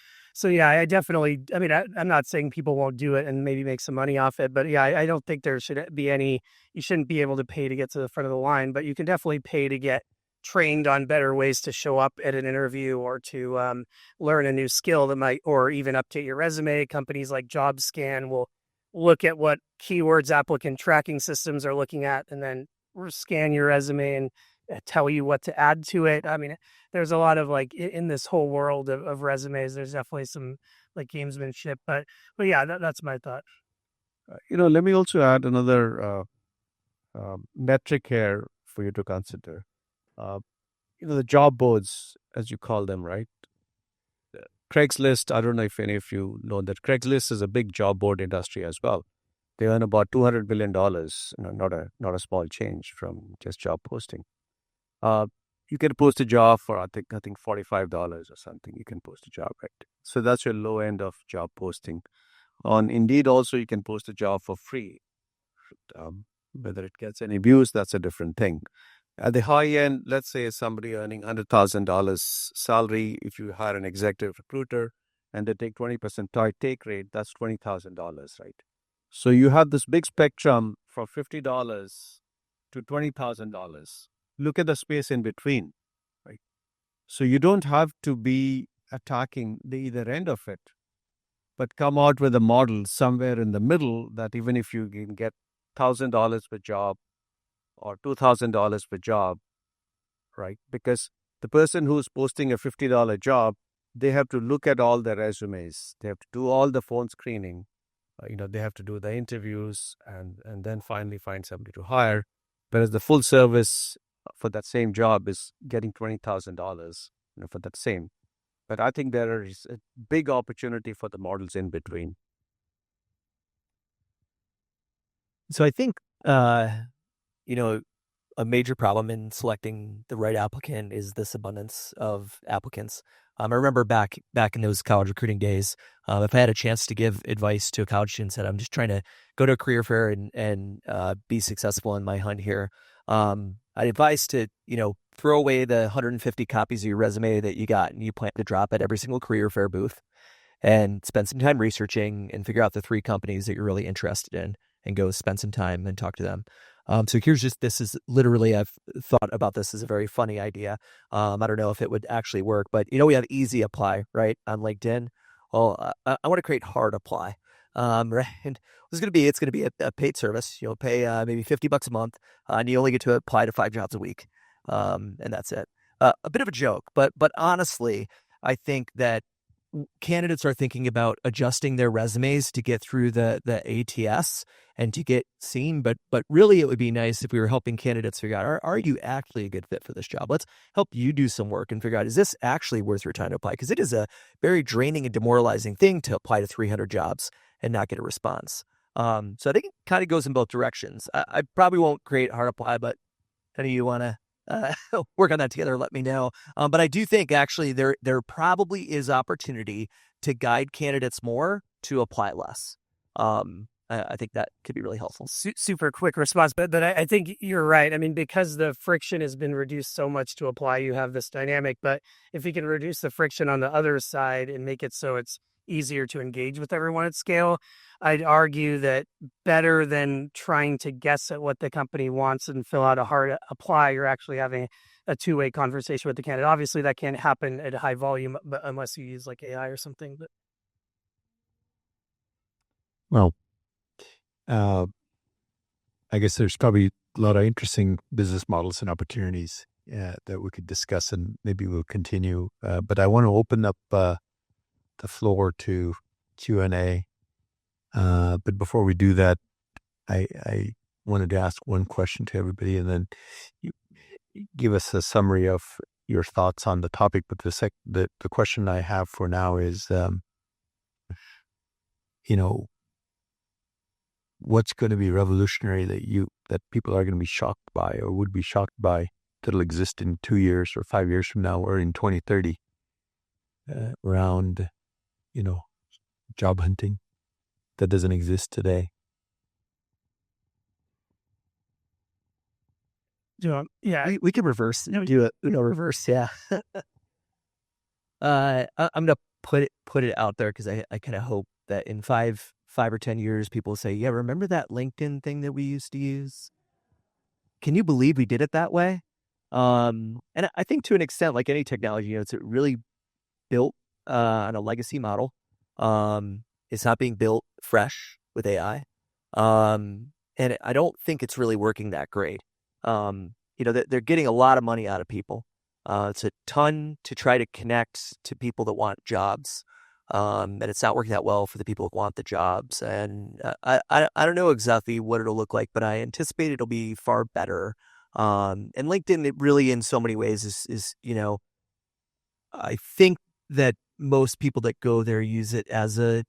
S3: yeah, I definitely. I mean, I'm not saying people won't do it and maybe make some money off it, but yeah, I don't think there should be any. You shouldn't be able to pay to get to the front of the line, but you can definitely pay to get trained on better ways to show up at an interview, or to learn a new skill that might, or even update your resume. Companies like JobScan will look at what keywords applicant tracking systems are looking at, and then scan your resume and tell you what to add to it. I mean, there's a lot of like in this whole world of resumes, there's definitely some like gamesmanship, but yeah, that's my thought.
S4: Let me also add another metric here for you to consider. The job boards, as you call them, right? Craigslist, I don't know if any of you know that Craigslist is a big job board industry as well. They earn about $200 billion, not a small change from just job posting. You can post a job for, I think $45 or something. You can post a job, right? So that's your low end of job posting. On Indeed also, you can post a job for free. Whether it gets any views, that's a different thing. At the high end, let's say somebody earning $100,000 salary, if you hire an executive recruiter and they take 20% take rate, that's $20,000, right? So you have this big spectrum from $50 to $20,000. Look at the space in between, right? So you don't have to be attacking the either end of it, but come out with a model somewhere in the middle that even if you can get $1,000 per job or $2,000 per job, right? Because the person who's posting a $50 job, they have to look at all their resumes. They have to do all the phone screening. They have to do the interviews and then finally find somebody to hire. Whereas the full service for that same job is getting $20,000, for that same. But I think there is a big opportunity for the models in between.
S6: So I think, a major problem in selecting the right applicant is this abundance of applicants. I remember back in those college recruiting days, if I had a chance to give advice to a college student, said I'm just trying to go to a career fair and be successful in my hunt here. I'd advise to throw away the 150 copies of your resume that you got and you plan to drop at every single career fair booth, and spend some time researching and figure out the 3 companies that you're really interested in, and go spend some time and talk to them. So this is literally, I've thought about this as a very funny idea. I don't know if it would actually work, but we have easy apply, right, on LinkedIn. Well, I want to create hard apply, right? And it's going to be a paid service. You'll pay maybe $50 a month, and you only get to apply to 5 jobs a week, and that's it. A bit of a joke, but honestly, I think that candidates are thinking about adjusting their resumes to get through the ATS and to get seen. But really, it would be nice if we were helping candidates figure out, are you actually a good fit for this job? Let's help you do some work and figure out, is this actually worth your time to apply? Because it is a very draining and demoralizing thing to apply to 300 jobs and not get a response. So I think it kind of goes in both directions. I probably won't create hard apply, but any of you want to work on that together, let me know. But I do think actually there probably is opportunity to guide candidates more to apply less. I think that could be really helpful.
S3: Super quick response, but I think you're right. I mean, because the friction has been reduced so much to apply, you have this dynamic. But if we can reduce the friction on the other side and make it so it's easier to engage with everyone at scale, I'd argue that better than trying to guess at what the company wants and fill out a hard apply, you're actually having a two-way conversation with the candidate. Obviously, that can't happen at a high volume, but unless you use like AI or something. But
S2: Well, I guess there's probably a lot of interesting business models and opportunities that we could discuss, and maybe we'll continue. But I want to open up the floor to Q&A. But before we do that, I wanted to ask one question to everybody, and then you give us a summary of your thoughts on the topic. But the question I have for now is, what's going to be revolutionary that people are going to be shocked by or would be shocked by that'll exist in 2 years or 5 years from now or in 2030 around, job hunting that doesn't exist today?
S3: Yeah,
S6: We can reverse. Do it. Reverse. Yeah. I'm gonna put it out there because I kind of hope that in 5 or 10 years, people say, "Yeah, remember that LinkedIn thing that we used to use? Can you believe we did it that way?" And I think to an extent, like any technology, it's really built on a legacy model. It's not being built fresh with AI, and I don't think it's really working that great. They're getting a lot of money out of people. It's a ton to try to connect to people that want jobs, and it's not working that well for the people who want the jobs. And I don't know exactly what it'll look like, but I anticipate it'll be far better. And LinkedIn, it really, in so many ways, is I think that most people that go there use it as a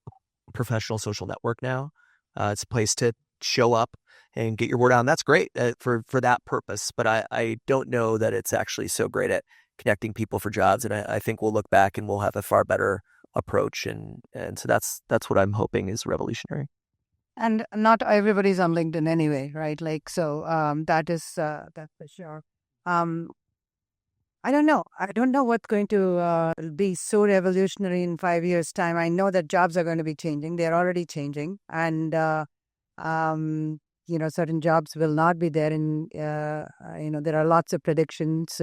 S6: professional social network now. It's a place to show up and get your word out. And that's great for that purpose. But I don't know that it's actually so great at connecting people for jobs. And I think we'll look back and we'll have a far better approach. And so that's what I'm hoping is revolutionary.
S5: And not everybody's on LinkedIn anyway, right? That's for sure. I don't know. I don't know what's going to be so revolutionary in 5 years' time. I know that jobs are going to be changing. They're already changing. And, certain jobs will not be there. And, there are lots of predictions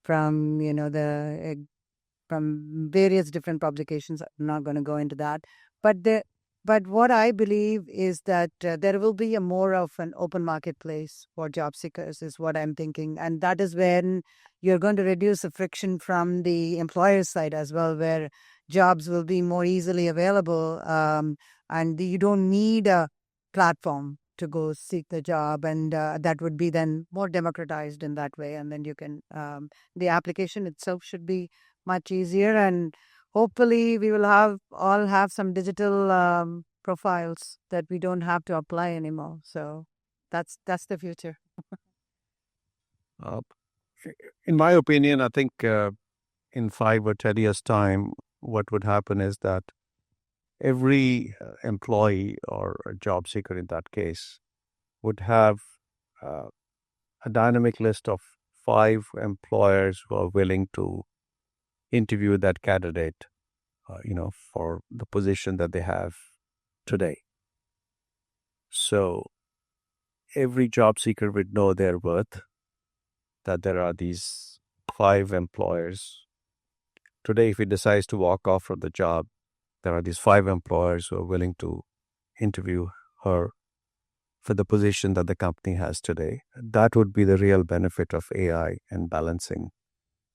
S5: from, the from various different publications. I'm not going to go into that. But what I believe is that there will be a more of an open marketplace for job seekers, is what I'm thinking. And that is when you're going to reduce the friction from the employer side as well, where jobs will be more easily available. And you don't need a platform to go seek the job. And that would be then more democratized in that way. And then you can, the application itself should be much easier. And hopefully we will all have some digital profiles that we don't have to apply anymore. So that's the future.
S4: Uh, in my opinion, I think in 5 or 10 years' time, what would happen is that every employee or a job seeker in that case would have a dynamic list of 5 employers who are willing to interview that candidate, for the position that they have today. So every job seeker would know their worth, that there are these 5 employers. Today, if he decides to walk off from the job, there are these 5 employers who are willing to interview her for the position that the company has today. That would be the real benefit of AI and balancing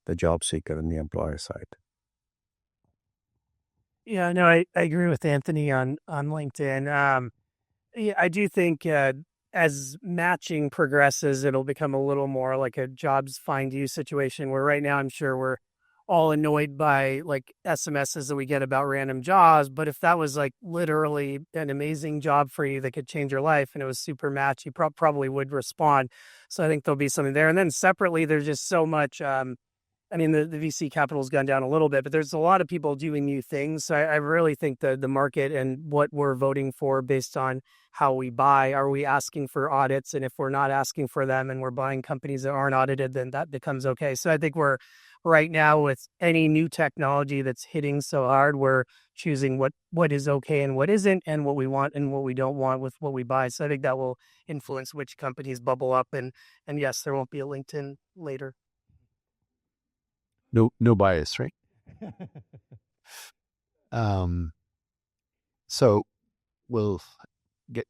S4: the job seeker and the employer side.
S3: Yeah, no, I agree with Anthony on LinkedIn. Yeah, I do think as matching progresses, it'll become a little more like a jobs find you situation, where right now I'm sure we're all annoyed by like SMSs that we get about random jobs. But if that was like literally an amazing job for you that could change your life and it was super match, you probably would respond. So I think there'll be something there. And then separately, there's just so much. I mean, the VC capital's gone down a little bit, but there's a lot of people doing new things. So I really think the market and what we're voting for based on how we buy, are we asking for audits? And if we're not asking for them and we're buying companies that aren't audited, then that becomes okay. So I think we're right now with any new technology that's hitting so hard, we're choosing what is okay and what isn't, and what we want and what we don't want with what we buy. So I think that will influence which companies bubble up. And yes, there won't be a LinkedIn later.
S2: No bias, right? So we'll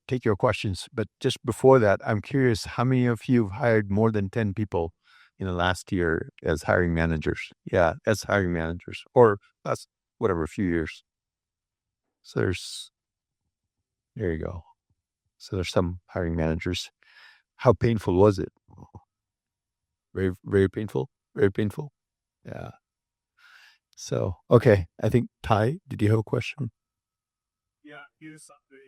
S2: take your questions, but just before that, I'm curious, how many of you have hired more than 10 people in the last year as hiring managers? Yeah, as hiring managers, or last, whatever, a few years. So there you go. So there's some hiring managers. How painful was it? Very, very painful. Very painful. Yeah. So, okay. I think, Ty, did you have a question?
S7: Yeah, here's something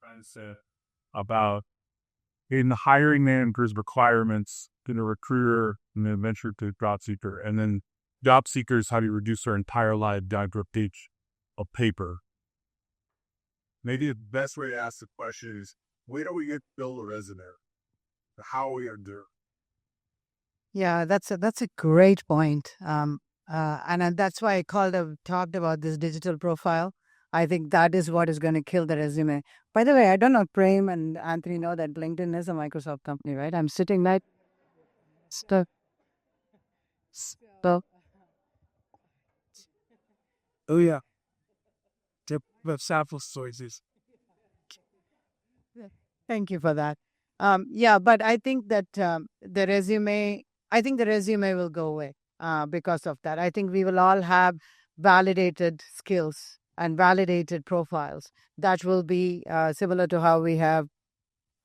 S7: I said about in the hiring manager's requirements in a recruiter and then venture to job seeker, and then job seekers, how do you reduce their entire life down to a page of paper? Maybe the best way to ask the question is, where do we get to build a resume? How are we going to do it?
S5: Yeah, that's a great point. And that's why I talked about this digital profile. I think that is what is going to kill the resume. By the way, I don't know if Prem and Anthony know that LinkedIn is a Microsoft company, right? I'm sitting right. Stuck.
S7: Oh yeah, the sample sources.
S5: Thank you for that. Yeah, but I think that the resume will go away because of that. I think we will all have validated skills and validated profiles that will be similar to how we have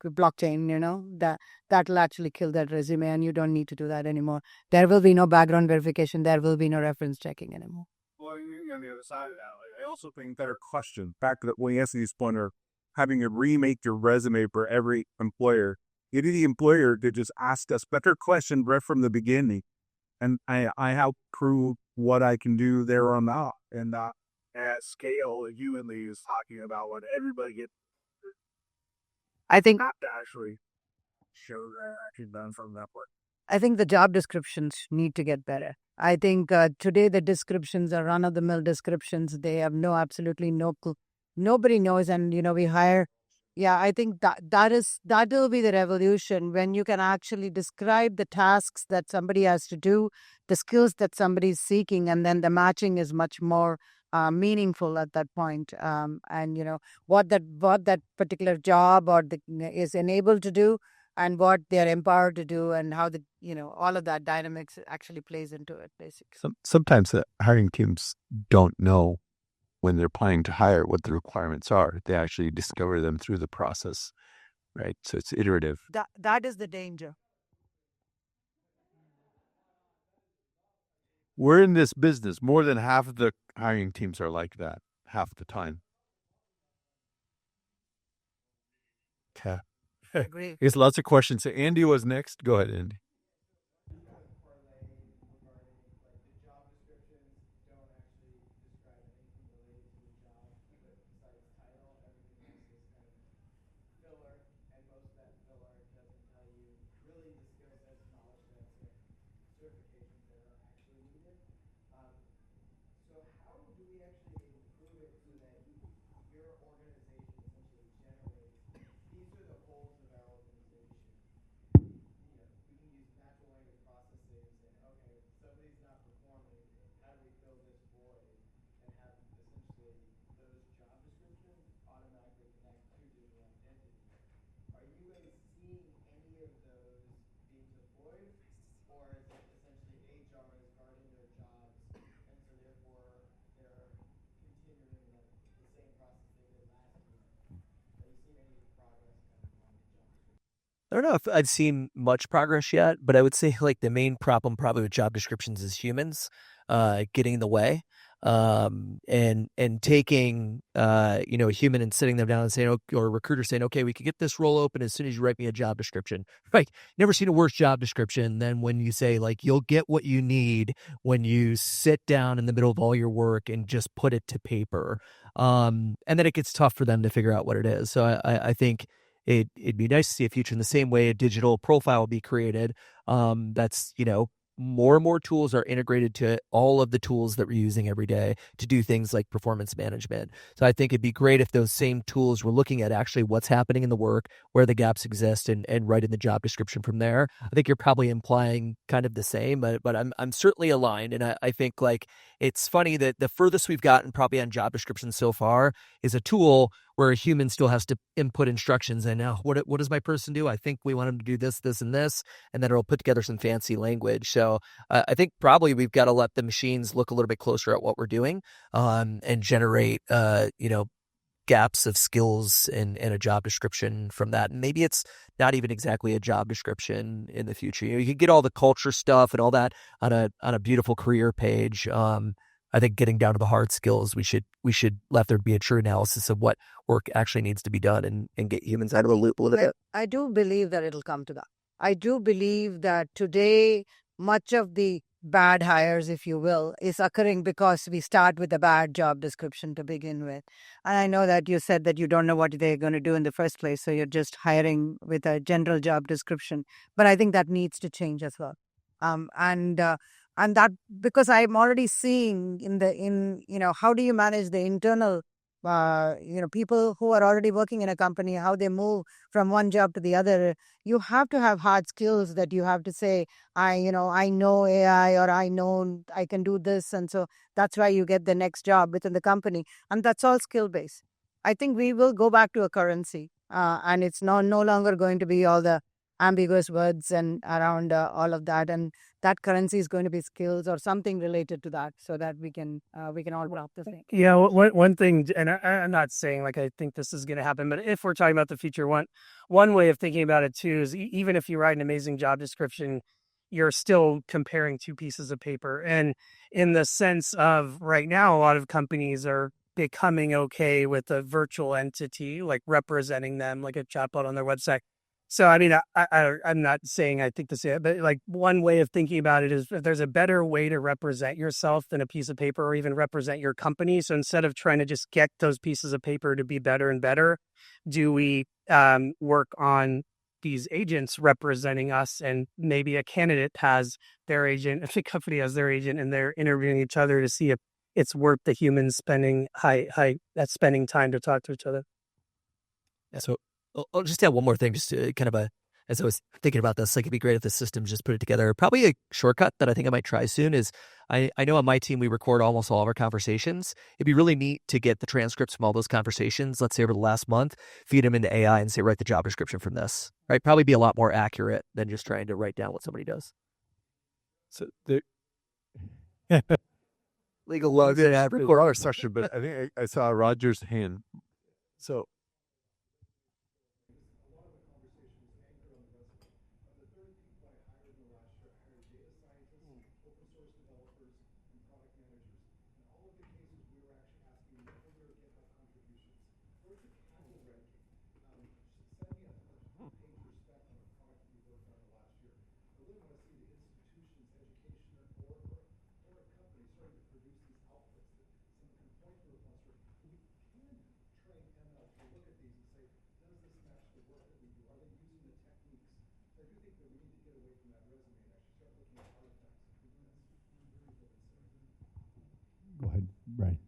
S5: blockchain, that will actually kill that resume, and you don't need to do that anymore. There will be no background verification. There will be no reference checking anymore.
S7: Well, on the other side of that, I also think better question back to when Anthony's point of having to remake your resume for every employer. You need the employer to just ask us better question right from the beginning, and I help prove what I can do there on that, and not at scale. You and Lee is talking about what everybody gets.
S5: I think
S7: Not to actually show that actually done from that point.
S5: I think the job descriptions need to get better. I think today the descriptions are run-of-the-mill descriptions. They have absolutely no clue. Nobody knows, and we hire Yeah, I think that will be the revolution when you can actually describe the tasks that somebody has to do, the skills that somebody is seeking, and then the matching is much more meaningful at that point. And what that particular job is enabled to do, and what they are empowered to do, and how all of that dynamics actually plays into it, basically.
S2: Sometimes the hiring teams don't know when they're planning to hire what the requirements are. They actually discover them through the process, right? So it's iterative.
S5: That is the danger.
S2: We're in this business. More than half of the hiring teams are like that, half the time. Okay.
S5: Agree.
S2: There's lots of questions. So Andy was next. Go ahead, Andy.
S6: I don't know if I've seen much progress yet, but I would say like the main problem probably with job descriptions is humans getting in the way, and taking a human and sitting them down and saying, or a recruiter saying, okay, we could get this role open as soon as you write me a job description. Right? Never seen a worse job description than when you say like you'll get what you need when you sit down in the middle of all your work and just put it to paper. And then it gets tough for them to figure out what it is. So I think it'd be nice to see a future in the same way a digital profile will be created. That's, more and more tools are integrated to all of the tools that we're using every day to do things like performance management. So I think it'd be great if those same tools were looking at actually what's happening in the work, where the gaps exist, and write in the job description from there. I think you're probably implying kind of the same, but I'm certainly aligned. And I think like it's funny that the furthest we've gotten probably on job descriptions so far is a tool where a human still has to input instructions. And now what does my person do? I think we want them to do this, this, and this, and then it'll put together some fancy language. So I think probably we've got to let the machines look a little bit closer at what we're doing, and generate, gaps of skills in a job description from that. And maybe it's not even exactly a job description in the future. You can get all the culture stuff and all that on a beautiful career page. I think getting down to the hard skills, we should let there be a true analysis of what work actually needs to be done, and get humans out of the loop a little bit.
S5: I do believe that it'll come to that. I do believe that today, much of the bad hires, if you will, is occurring because we start with a bad job description to begin with. And I know that you said that you don't know what they're going to do in the first place, so you're just hiring with a general job description. But I think that needs to change as well. And that, because I'm already seeing how do you manage the internal people who are already working in a company, how they move from one job to the other. You have to have hard skills that you have to say, I know AI, or I know I can do this. And so that's why you get the next job within the company. And that's all skill based. I think we will go back to a currency, and it's no longer going to be all the ambiguous words and around all of that. And that currency is going to be skills or something related to that, so that we can all wrap the thing.
S3: Yeah, one thing, and I'm not saying like I think this is going to happen, but if we're talking about the future, one way of thinking about it too is even if you write an amazing job description, you're still comparing two pieces of paper. And in the sense of right now, a lot of companies are becoming okay with a virtual entity, like representing them like a chatbot on their website. So, I mean, I'm not saying I think this, but like one way of thinking about it is if there's a better way to represent yourself than a piece of paper, or even represent your company. So instead of trying to just get those pieces of paper to be better and better, do we work on these agents representing us, and maybe a candidate has their agent, if a company has their agent, and they're interviewing each other to see if it's worth the humans spending spending time to talk to each other.
S6: Yeah, so I'll just add one more thing, just to kind of as I was thinking about this, like it'd be great if the system just put it together. Probably a shortcut that I think I might try soon is I know on my team we record almost all of our conversations. It'd be really neat to get the transcripts from all those conversations, let's say over the last month, feed them into AI and say, write the job description from this, right? Probably be a lot more accurate than just trying to write down what somebody does.
S2: So there,
S6: Legal love, yeah, record
S2: our session, but I think I saw Roger's hand. So go ahead, Brian.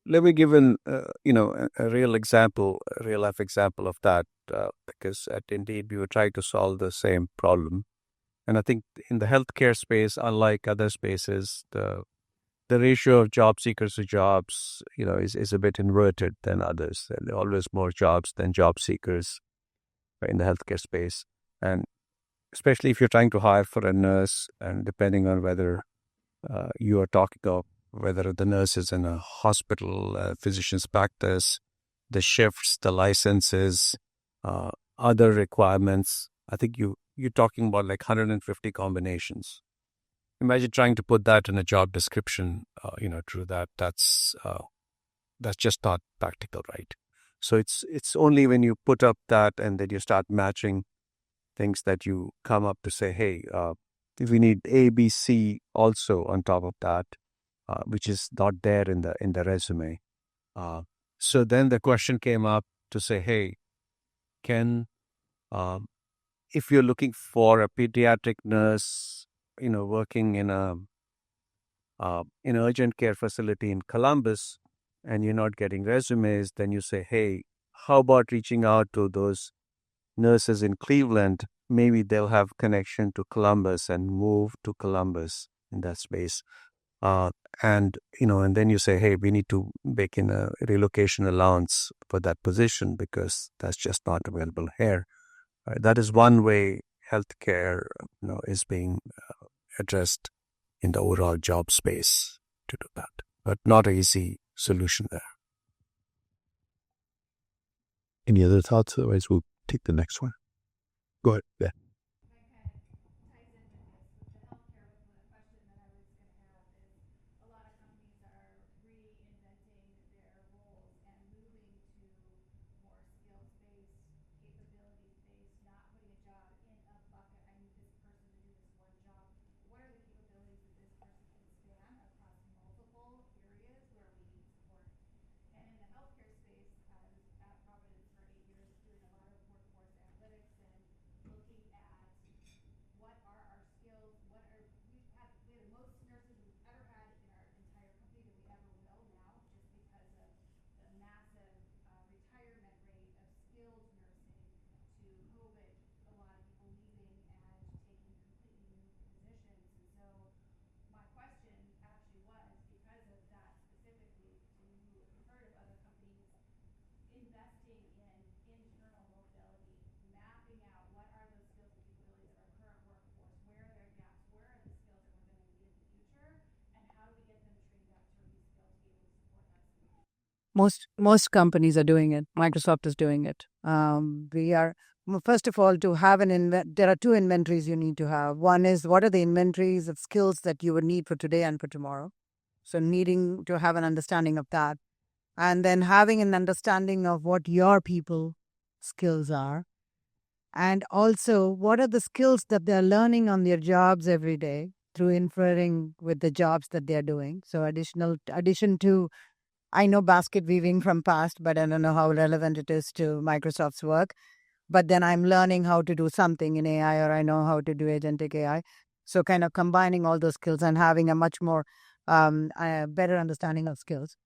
S4: Let me give a real example, a real life example of that, because at Indeed we were trying to solve the same problem. And I think in the healthcare space, unlike other spaces, the ratio of job seekers to jobs, is a bit inverted than others. And there are always more jobs than job seekers in the healthcare space. And especially if you're trying to hire for a nurse, and depending on whether you are talking of whether the nurse is in a hospital, physician's practice, the shifts, the licenses, other requirements. I think you're talking about like 150 combinations. Imagine trying to put that in a job description. Through that's just not practical, right? So it's only when you put up that and then you start matching things that you come up to say, hey, if we need A, B, C also on top of that, which is not there in the resume. So then the question came up to say, hey, if you're looking for a pediatric nurse, working in an urgent care facility in Columbus, and you're not getting resumes, then you say, hey, how about reaching out to those nurses in Cleveland? Maybe they'll have connection to Columbus and move to Columbus in that space. And then you say, hey, we need to bake in a relocation allowance for that position because that's just not available here. That is one way healthcare, is being addressed in the overall job space to do that, but not an easy solution there.
S2: Any other thoughts? Otherwise, we'll take the next one. Go ahead, Ben.
S5: Most companies are doing it. Microsoft is doing it. First of all, to have there are two inventories you need to have. One is, what are the inventories of skills that you would need for today and for tomorrow? So needing to have an understanding of that. And then having an understanding of what your people skills are, and also what are the skills that they're learning on their jobs every day through inferring with the jobs that they're doing. So addition to, I know basket weaving from past, but I don't know how relevant it is to Microsoft's work. But then I'm learning how to do something in AI, or I know how to do agentic AI. So kind of combining all those skills and having a much more better understanding of skills.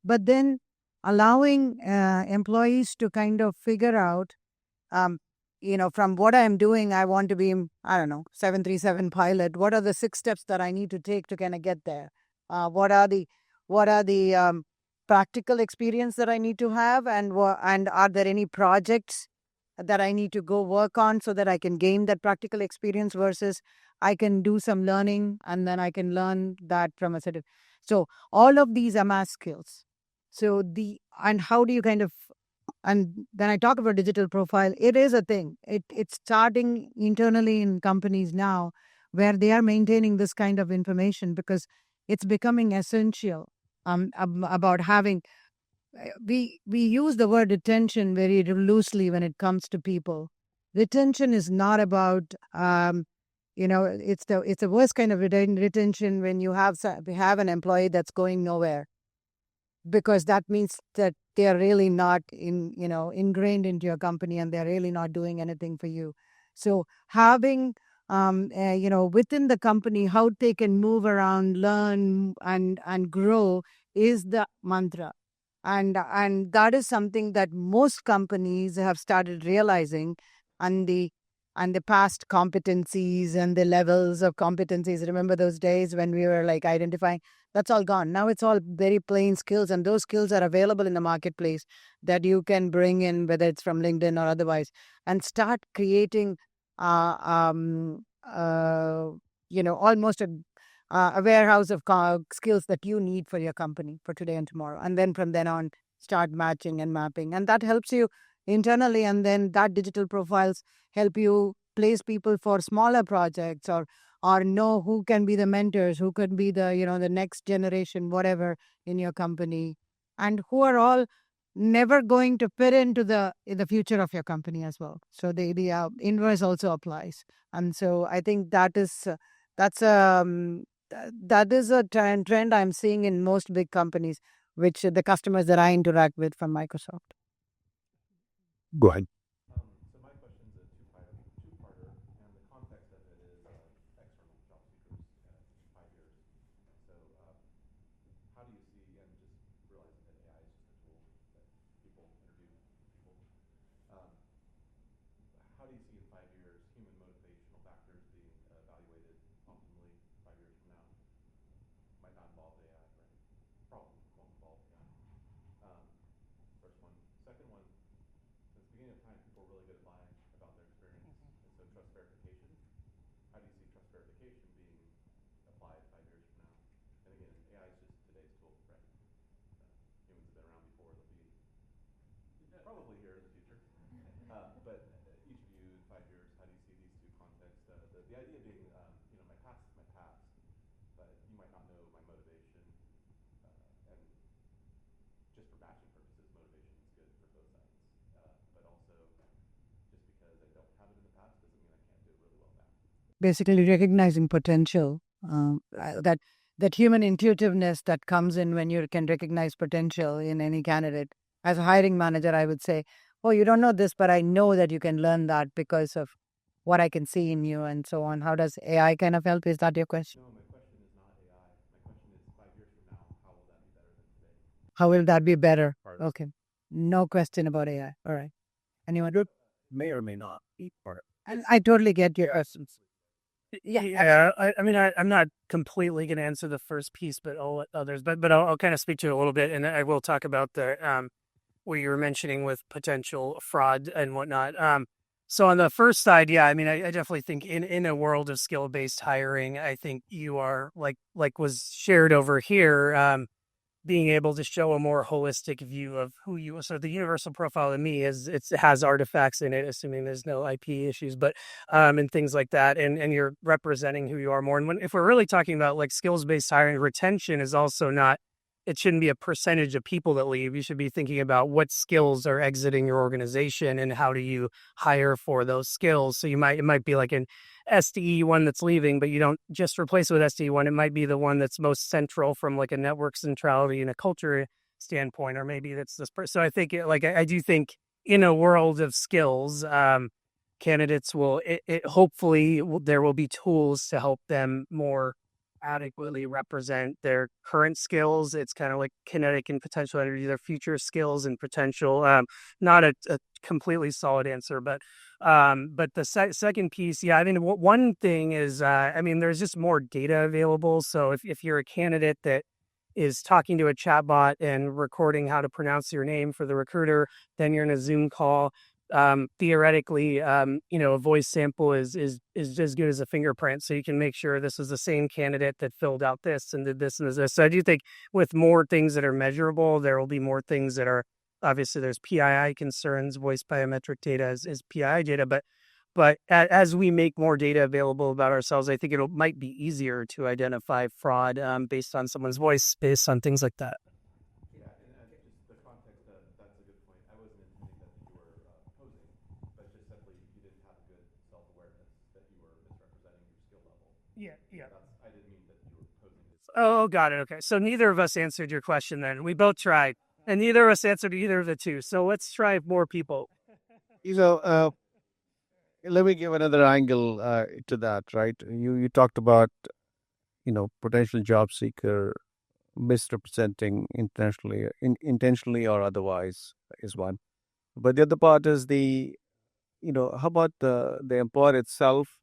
S5: But then allowing employees to kind of figure out, from what I'm doing, I want to be, I don't know, 737 pilot. What are the 6 steps that I need to take to kind of get there? What are the practical experience that I need to have, and are there any projects that I need to go work on so that I can gain that practical experience versus I can do some learning and then I can learn that from a set of. So all of these are math skills. So and how do you kind of, and when I talk about digital profile, it is a thing. It's starting internally in companies now where they are maintaining this kind of information because it's becoming essential about having. We use the word retention very loosely when it comes to people. Retention is not about it's the worst kind of retention when you have an employee that's going nowhere, because that means that they are really not ingrained into your company and they're really not doing anything for you. So having within the company how they can move around, learn and grow is the mantra. And that is something that most companies have started realizing, and the past competencies and the levels of competencies. Remember those days when we were like identifying? That's all gone. Now it's all very plain skills, and those skills are available in the marketplace that you can bring in, whether it's from LinkedIn or otherwise, and start creating, almost a warehouse of skills that you need for your company for today and tomorrow. And then from then on, start matching and mapping. And that helps you internally. And then that digital profiles help you place people for smaller projects, or know who can be the mentors, who could be the next generation, whatever, in your company, and who are all never going to fit into in the future of your company as well. So the inverse also applies. And so I think that's that is a trend I'm seeing in most big companies, which the customers that I interact with from Microsoft.
S2: Go ahead.
S8: So my question is a two-parter, and the context of it is external job seekers in 5 years. So how do you see, and just realizing that AI is just a tool that people interview people, um, how do you see in 5 years human motivational factors being evaluated optimally 5 years from now? Might not involve AI, right? Probably won't involve AI. First one. Second one, since the beginning of time, people are really good at lying about their experience. And so trust verification, how do you see trust verification being applied 5 years from now? And again, AI is just today's tool, right? Humans have been around before, they'll be probably here in the future. But each of you, in 5 years, how do you see these two contexts? The idea being, my past is my past, but you might not know my motivation. And just for matching purposes, motivation is good for both sides. But also, just because I don't have it in the past doesn't mean I can't do it really well now.
S5: Basically, recognizing potential, that human intuitiveness that comes in when you can recognize potential in any candidate. As a hiring manager, I would say, "Oh, you don't know this, but I know that you can learn that because of what I can see in you," and so on. How does AI kind of help? Is that your question?
S8: No, my question is not AI. My question is 5 years from now, how will that be better than today?
S5: How will that be better?
S7: Part of
S5: Okay. No question about AI. All right. Anyone?
S4: Good. May or may not be part.
S5: And I totally get your questions.
S3: Yeah, I mean, I'm not completely going to answer the first piece, but I'll let others. But I'll kind of speak to it a little bit, and I will talk about the what you were mentioning with potential fraud and whatnot. So on the first side, yeah, I mean, I definitely think in a world of skill-based hiring, I think you are like was shared over here. Being able to show a more holistic view of who you are. So the universal profile to me is it has artifacts in it, assuming there's no IP issues, but and things like that. And you're representing who you are more. And if we're really talking about like skills-based hiring, retention is also not it shouldn't be a percentage of people that leave. You should be thinking about what skills are exiting your organization and how do you hire for those skills. So it might be like an SDE one that's leaving, but you don't just replace it with SDE one. It might be the one that's most central from like a network centrality and a culture standpoint, or maybe that's this person. So I think I do think in a world of skills, candidates will hopefully there will be tools to help them more adequately represent their current skills. It's kind of like kinetic and potential energy, their future skills and potential. Not a completely solid answer, but the second piece, yeah, I mean, one thing is, I mean, there's just more data available. So if you're a candidate that is talking to a chatbot and recording how to pronounce your name for the recruiter, then you're in a Zoom call. Theoretically, a voice sample is as good as a fingerprint. So you can make sure this is the same candidate that filled out this and did this and this. So I do think with more things that are measurable, there will be more things that are obviously there's PII concerns. Voice biometric data is PII data, but as we make more data available about ourselves, I think it might be easier to identify fraud based on someone's voice, based on things like that.
S8: Yeah, and just the context, that's a good point. I wasn't intending that you were posing, but just simply you didn't have a good self-awareness that you were misrepresenting your skill level.
S3: Yeah.
S8: I didn't mean that you were posing as.
S3: Oh, got it. Okay. So neither of us answered your question then. We both tried, and neither of us answered either of the two. So let's try more people.
S4: Let me give another angle to that, right? You talked about, potential job seeker misrepresenting intentionally or otherwise is one. But the other part is how about the employer itself,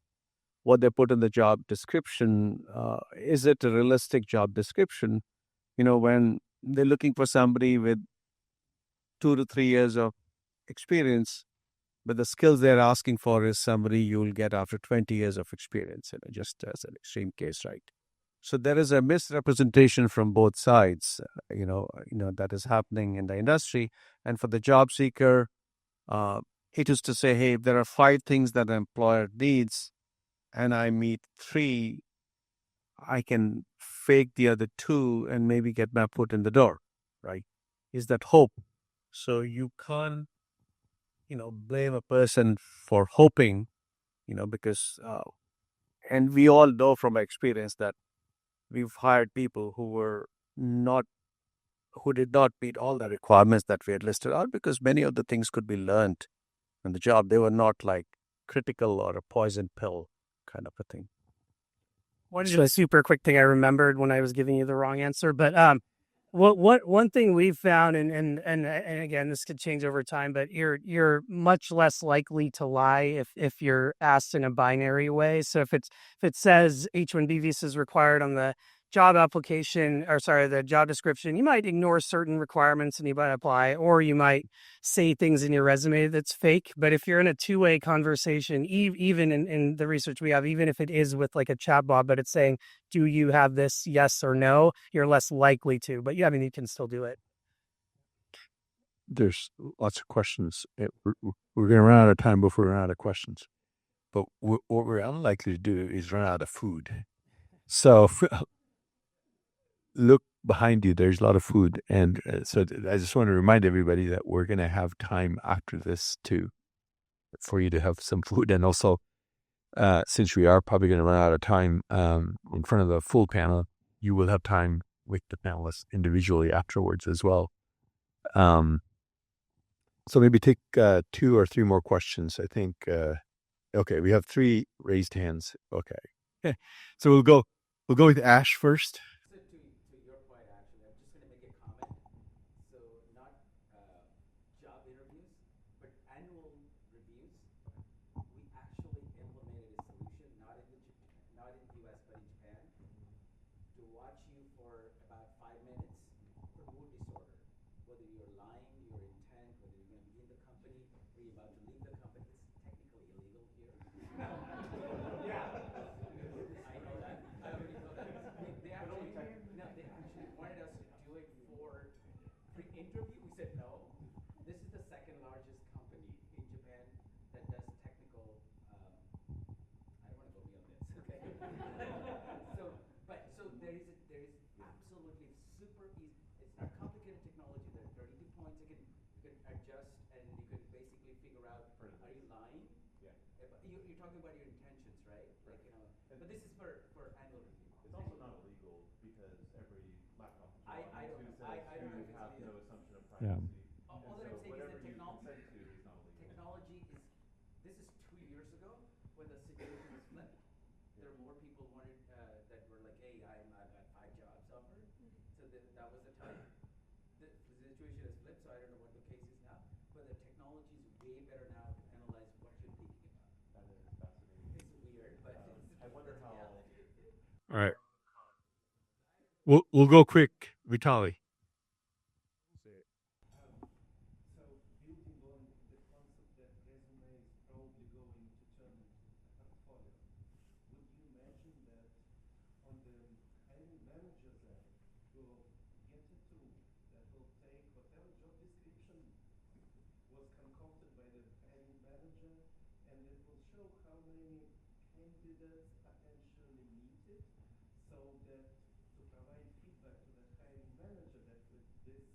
S4: what they put in the job description? Is it a realistic job description? When they're looking for somebody with 2 to 3 years of experience, but the skills they're asking for is somebody you'll get after 20 years of experience, just as an extreme case, right? So there is a misrepresentation from both sides, that is happening in the industry. And for the job seeker, it is to say, hey, if there are 5 things that an employer needs and I meet 3, I can fake the other 2 and maybe get my foot in the door, right? Is that hope? So you can't, blame a person for hoping, because, and we all know from experience that we've hired people who did not meet all the requirements that we had listed out, because many of the things could be learned on the job. They were not like critical or a poison pill kind of a thing.
S3: One super quick thing I remembered when I was giving you the wrong answer, but one thing we've found, and again, this could change over time, but you're much less likely to lie if you're asked in a binary way. So if it says H-1B visa is required on the job application, or sorry, the job description, you might ignore certain requirements and you might apply, or you might say things in your resume that's fake. But if you're in a two-way conversation, even in the research we have, even if it is with like a chatbot, but it's saying, do you have this, yes or no, you're less likely to. But yeah, I mean, you can still do it.
S2: There's lots of questions. We're going to run out of time before we run out of questions. But what we're unlikely to do is run out of food. So look behind you. There's a lot of food. And so I just want to remind everybody that we're going to have time after this for you to have some food. And also, since we are probably going to run out of time in front of the full panel, you will have time with the panelists individually afterwards as well. So maybe take 2 or 3 more questions. I think, okay, we have 3 raised hands. Okay. So we'll go with Ash first.
S9: So to your point, actually, I'm just going to make a comment. So not job interviews, but annual reviews. We actually implemented a solution, not in the US, but in Japan, to watch you for about 5 minutes for mood disorder. Whether you're lying, your intent, whether you're going to be in the company, or you're about to leave the company. It's technically illegal here. Yeah. I know that. I already know that. They actually wanted us to do it for pre-interview. We said no. This is the second largest company in Japan that does technical. I don't want to go beyond this. Okay. So there is absolutely super easy. it's not complicated technology. There are 32 points you can adjust, and you can basically figure out, are you lying?
S8: Yeah.
S9: You're talking about your intentions, right? Like, you know,
S8: And
S9: but this is for annual review.
S8: it's also not illegal because every laptop that you
S9: I
S8: log
S9: don't
S8: into
S9: know.
S8: says
S9: I don't know
S8: you
S9: if it's
S8: have
S9: illegal.
S8: no assumption of
S2: Yeah.
S8: privacy.
S9: All
S8: And
S9: that I'm
S8: so
S9: saying is
S8: whatever
S9: that
S8: you consent to is not illegal.
S9: technology is, this is 2 years ago when the situation was flipped. There were more people wanted that were like, hey, I've got 5 jobs offered. So that was the time. The situation has flipped, so I don't know what the case is now. But the technology is way better now to analyze what you're thinking about.
S8: That is fascinating.
S9: It's weird, but
S8: I wonder
S9: that's
S8: how.
S9: reality.
S2: All right. We'll go quick, Vitali.
S10: So building on the concept that resume is probably going to turn into a portfolio, would you imagine that on the hiring manager's end, will get a tool that will take whatever job description was concocted by the hiring manager, and it will show how many candidates potentially meet it, so that to provide feedback to the hiring manager that with this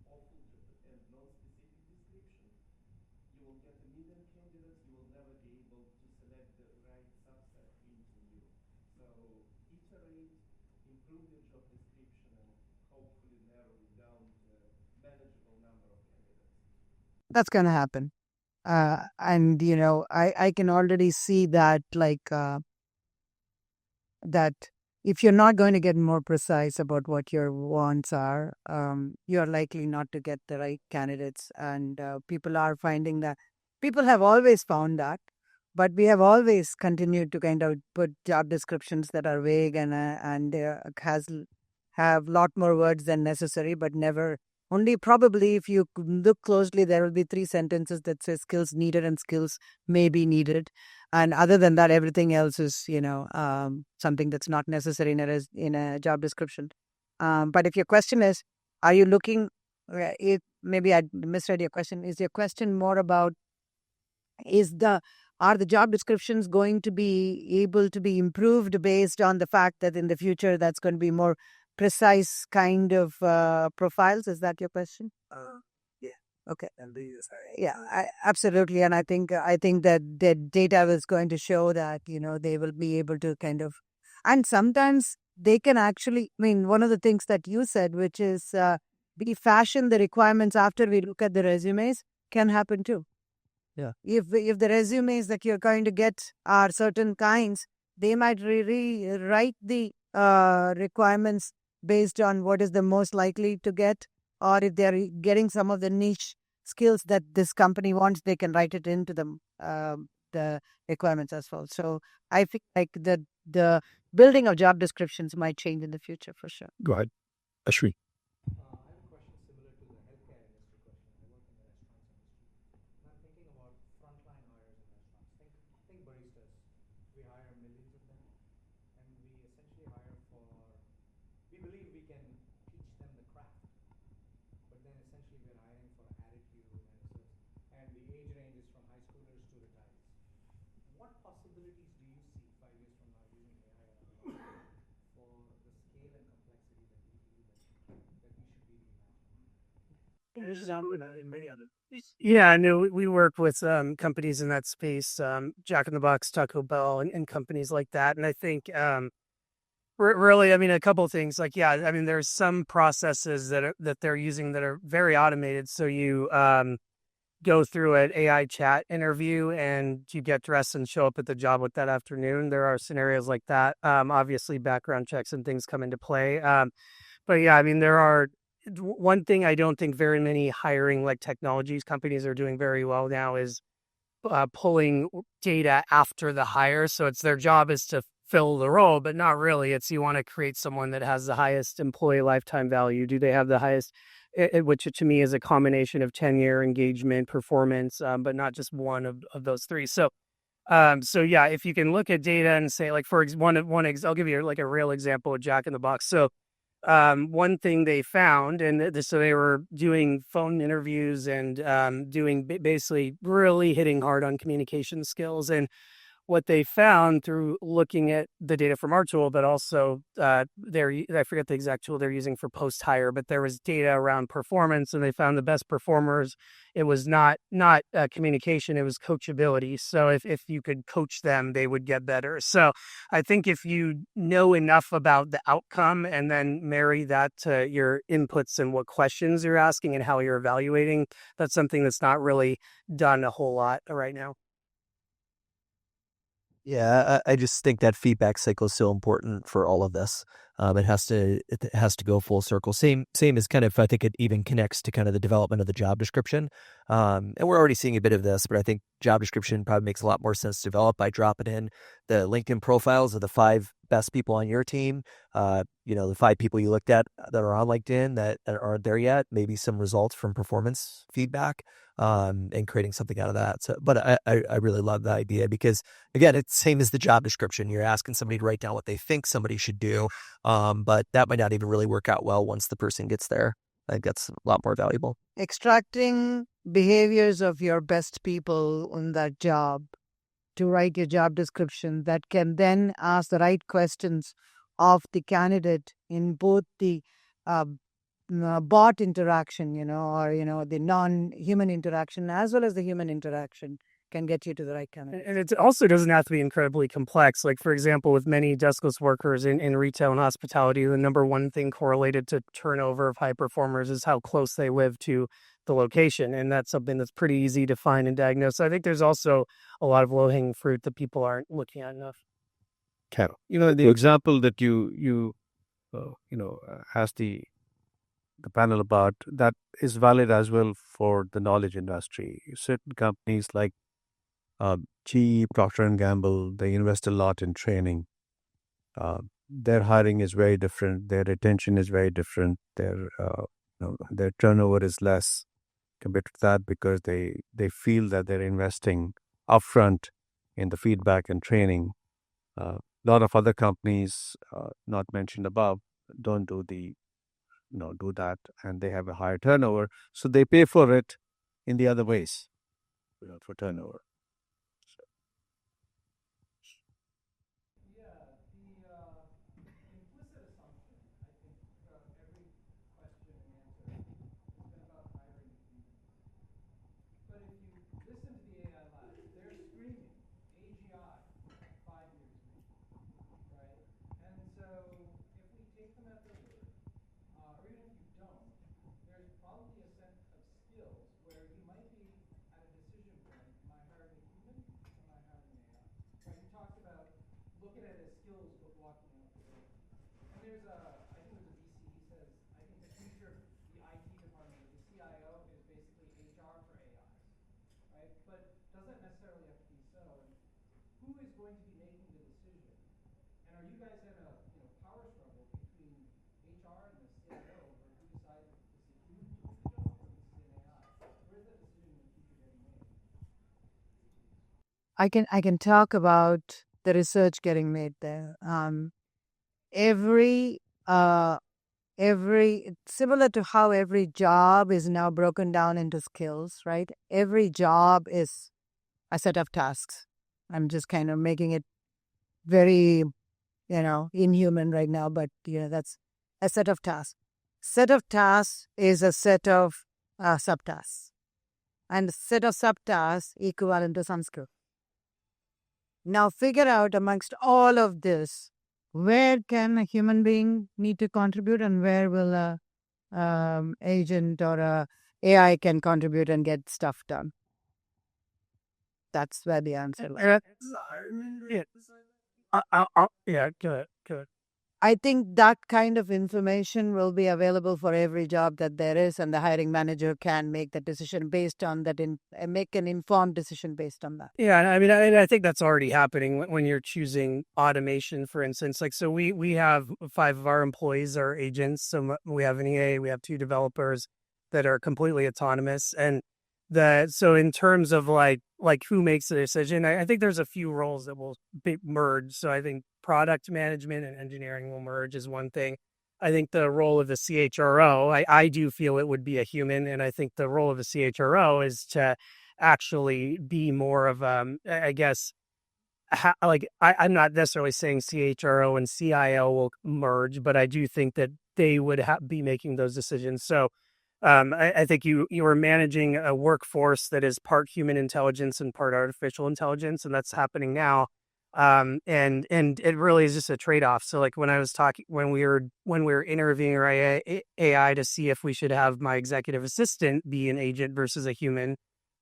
S10: awful and non-specific description, you will get a million candidates, you will never be able to select the right subset into you. So iterate, improve your job description, and hopefully narrow it down to a manageable number of candidates.
S5: That's going to happen. And, I can already see that, that if you're not going to get more precise about what your wants are, you're likely not to get the right candidates. And people are finding that. People have always found that, but we have always continued to kind of put job descriptions that are vague and have lot more words than necessary, but never. Only probably if you look closely, there will be 3 sentences that say skills needed and skills may be needed. And other than that, everything else is, something that's not necessary in a job description. But if your question is, are you looking, maybe I misread your question. Is your question more about, are the job descriptions going to be able to be improved based on the fact that in the future that's going to be more precise kind of profiles? Is that your question? Yeah. Okay. Yeah, absolutely. And I think that the data is going to show that they will be able to kind of, and sometimes they can actually. I mean, one of the things that you said, which is we fashion the requirements after we look at the resumes, can happen too.
S6: Yeah.
S5: If the resumes that you're going to get are certain kinds, they might rewrite the requirements based on what is the most likely to get, or if they're getting some of the niche skills that this company wants, they can write it into the requirements as well. So I think like the building of job descriptions might change in the future for sure.
S2: Go ahead, Ashri.
S10: I have a question similar to the healthcare industry question. I work in the restaurants industry, and I'm thinking about frontline hires in restaurants. Think baristas. We hire millions of them, and we essentially hire for. We believe we can teach them the craft, but then essentially we're hiring for attitude and the age range is from high schoolers to retirees. What possibilities do you see 5 years from now using AI and automation for the scale and complexity that we feel that we should be reimagining?
S3: This is in many other. Yeah, no, we work with companies in that space, Jack in the Box, Taco Bell, and companies like that. And I think really, I mean, a couple of things. Like, yeah, I mean, there's some processes that they're using that are very automated. So you go through an AI chat interview and you get dressed and show up at the job with that afternoon. There are scenarios like that. Obviously, background checks and things come into play. But yeah, I mean, there are. One thing I don't think very many hiring like technologies companies are doing very well now is pulling data after the hire. So it's their job is to fill the role, but not really. It's you want to create someone that has the highest employee lifetime value. Do they have the highest, which to me is a combination of tenure, engagement, performance, but not just one of those three. So yeah, if you can look at data and say, like, for I'll give you like a real example of Jack in the Box. So one thing they found, and so they were doing phone interviews and doing basically really hitting hard on communication skills. And what they found through looking at the data from our tool, but also I forget the exact tool they're using for post hire, but there was data around performance, and they found the best performers. It was not communication; it was coachability. So if you could coach them, they would get better. So I think if you know enough about the outcome and then marry that to your inputs and what questions you're asking and how you're evaluating, that's something that's not really done a whole lot right now.
S6: Yeah, I just think that feedback cycle is so important for all of this. It has to go full circle. Same as kind of, I think it even connects to kind of the development of the job description. And we're already seeing a bit of this, but I think job description probably makes a lot more sense to develop by dropping in the LinkedIn profiles of the 5 best people on your team. The 5 people you looked at that are on LinkedIn that aren't there yet, maybe some results from performance feedback, and creating something out of that. So, but I really love the idea because, again, it's same as the job description. You're asking somebody to write down what they think somebody should do, but that might not even really work out well once the person gets there. I think that's a lot more valuable.
S5: Extracting behaviors of your best people on that job to write your job description that can then ask the right questions of the candidate in both the uh, bot interaction, or the non-human interaction as well as the human interaction can get you to the right candidate.
S3: And it also doesn't have to be incredibly complex. Like, for example, with many deskless workers in retail and hospitality, the number one thing correlated to turnover of high performers is how close they live to the location. And that's something that's pretty easy to find and diagnose. So I think there's also a lot of low-hanging fruit that people aren't looking at enough.
S4: Carol, the example that you asked the panel about, that is valid as well for the knowledge industry. Certain companies like GE, Procter and Gamble, they invest a lot in training. Their hiring is very different. Their retention is very different. Their turnover is less compared to that because they feel that they're investing upfront in the feedback and training. A lot of other companies, not mentioned above, don't do that, and they have a higher turnover, so they pay for it in the other ways, for turnover.
S10: Implicit assumption, I think, throughout every question and answer has been about hiring humans. But if you listen to the AI labs, they're screaming AGI 5 years maybe, right? And so if we take them at their word, or even if you don't, there's probably a set of skills where you might be at a decision point: am I hiring a human? Am I hiring an AI? Right? You talked about looking at it as skills but walking out the door. And I think there's a VC, he says, I think the future of the IT department or the CIO is basically HR for AIs, right? But doesn't necessarily have to be so. And who is going to be making the decision? And are you guys in a power struggle between HR and the CIO over who decides if this is a human doing the job or this is an AI? Where's that decision in the future getting made?
S5: I can talk about the research getting made there. Every similar to how every job is now broken down into skills, right? Every job is a set of tasks. I'm just kind of making it very, inhuman right now, but that's a set of tasks. Set of tasks is a set of subtasks, and set of subtasks equivalent to some skill. Now figure out amongst all of this, where can a human being need to contribute and where will a agent or a AI can contribute and get stuff done. That's where the answer lies.
S3: Yeah, good.
S5: I think that kind of information will be available for every job that there is, and the hiring manager can make the decision based on that, make an informed decision based on that.
S3: Yeah, I mean, I think that's already happening when you're choosing automation, for instance. Like, so we have 5 of our employees are agents. So we have an EA, we have 2 developers that are completely autonomous, and so in terms of like who makes the decision, I think there's a few roles that will be merged. So I think product management and engineering will merge is one thing. I think the role of the CHRO, I do feel it would be a human, and I think the role of the CHRO is to actually be more of I guess I'm not necessarily saying CHRO and CIO will merge, but I do think that they would be making those decisions. So I think you are managing a workforce that is part human intelligence and part artificial intelligence, and that's happening now. And it really is just a trade-off. So like when I was talking, when we were interviewing our AI to see if we should have my executive assistant be an agent versus a human,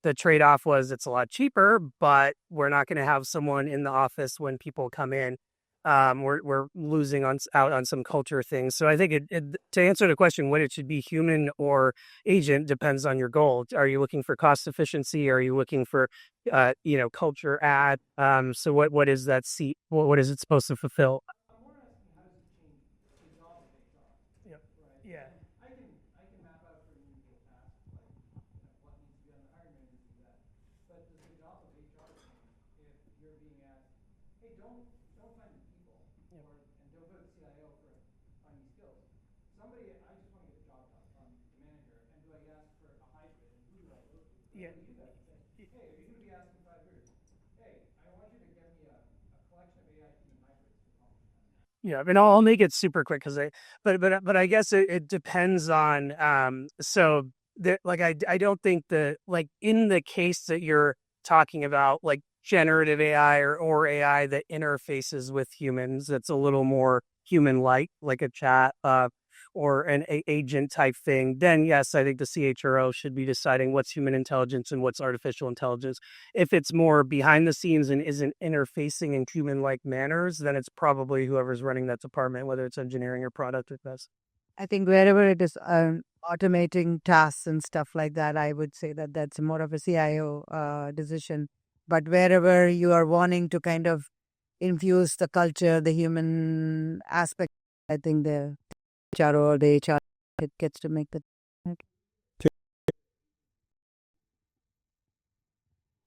S3: the trade-off was it's a lot cheaper, but we're not going to have someone in the office when people come in. We're losing out on some culture things. So I think to answer the question, whether it should be human or agent depends on your goal. Are you looking for cost efficiency? Are you looking for, culture add? So what is that seat? What is it supposed to fulfill?
S10: I'm more asking how does it change the job of HR,
S3: Yep.
S10: right?
S3: Yeah.
S10: I can map out for you the task, like what needs to be on the hiring manager to do that. But does the job of HR change if you're being asked, hey, don't find the people,
S3: Yep.
S10: and don't go to the CIO for finding skills. Somebody, I just want to get the job done from the manager, and do I ask for a hybrid, and who do I go to?
S3: Yeah.
S10: You guys say, hey, if you're going to be asking 5 years, hey, I want you to get me a collection of AI human hybrids to accomplish that.
S3: Yeah, I mean, I'll make it super quick because but I guess it depends on so that like I don't think that like in the case that you're talking about like generative AI or AI that interfaces with humans, that's a little more human like a chat or an agent type thing, then yes, I think the CHRO should be deciding what's human intelligence and what's artificial intelligence. If it's more behind the scenes and isn't interfacing in human-like manners, then it's probably whoever's running that department, whether it's engineering or product or this.
S5: I think wherever it is automating tasks and stuff like that, I would say that that's more of a CIO decision. But wherever you are wanting to kind of infuse the culture, the human aspect, I think the HRO or the HR it gets to make the.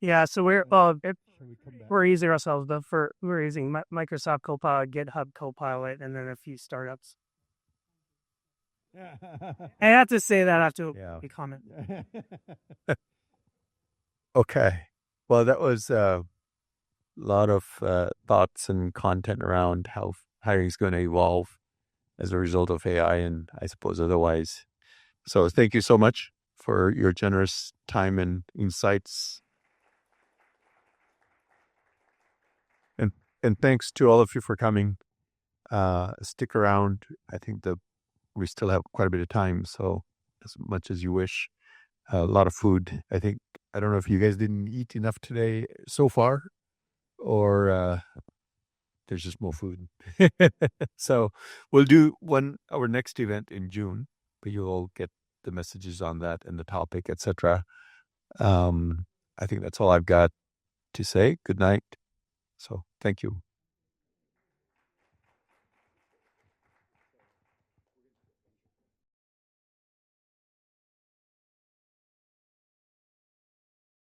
S3: Yeah, so we're using ourselves, but we're using Microsoft Copilot, GitHub Copilot, and then a few startups. I have to say that after we comment.
S2: Okay. Well, that was a lot of thoughts and content around how hiring is going to evolve as a result of AI and I suppose otherwise. So thank you so much for your generous time and insights. And thanks to all of you for coming. Stick around. I think we still have quite a bit of time, so as much as you wish. A lot of food. I don't know if you guys didn't eat enough today so far, or there's just more food. So we'll do our next event in June, but you'll all get the messages on that and the topic, etc. I think that's all I've got to say. Good night. So thank you.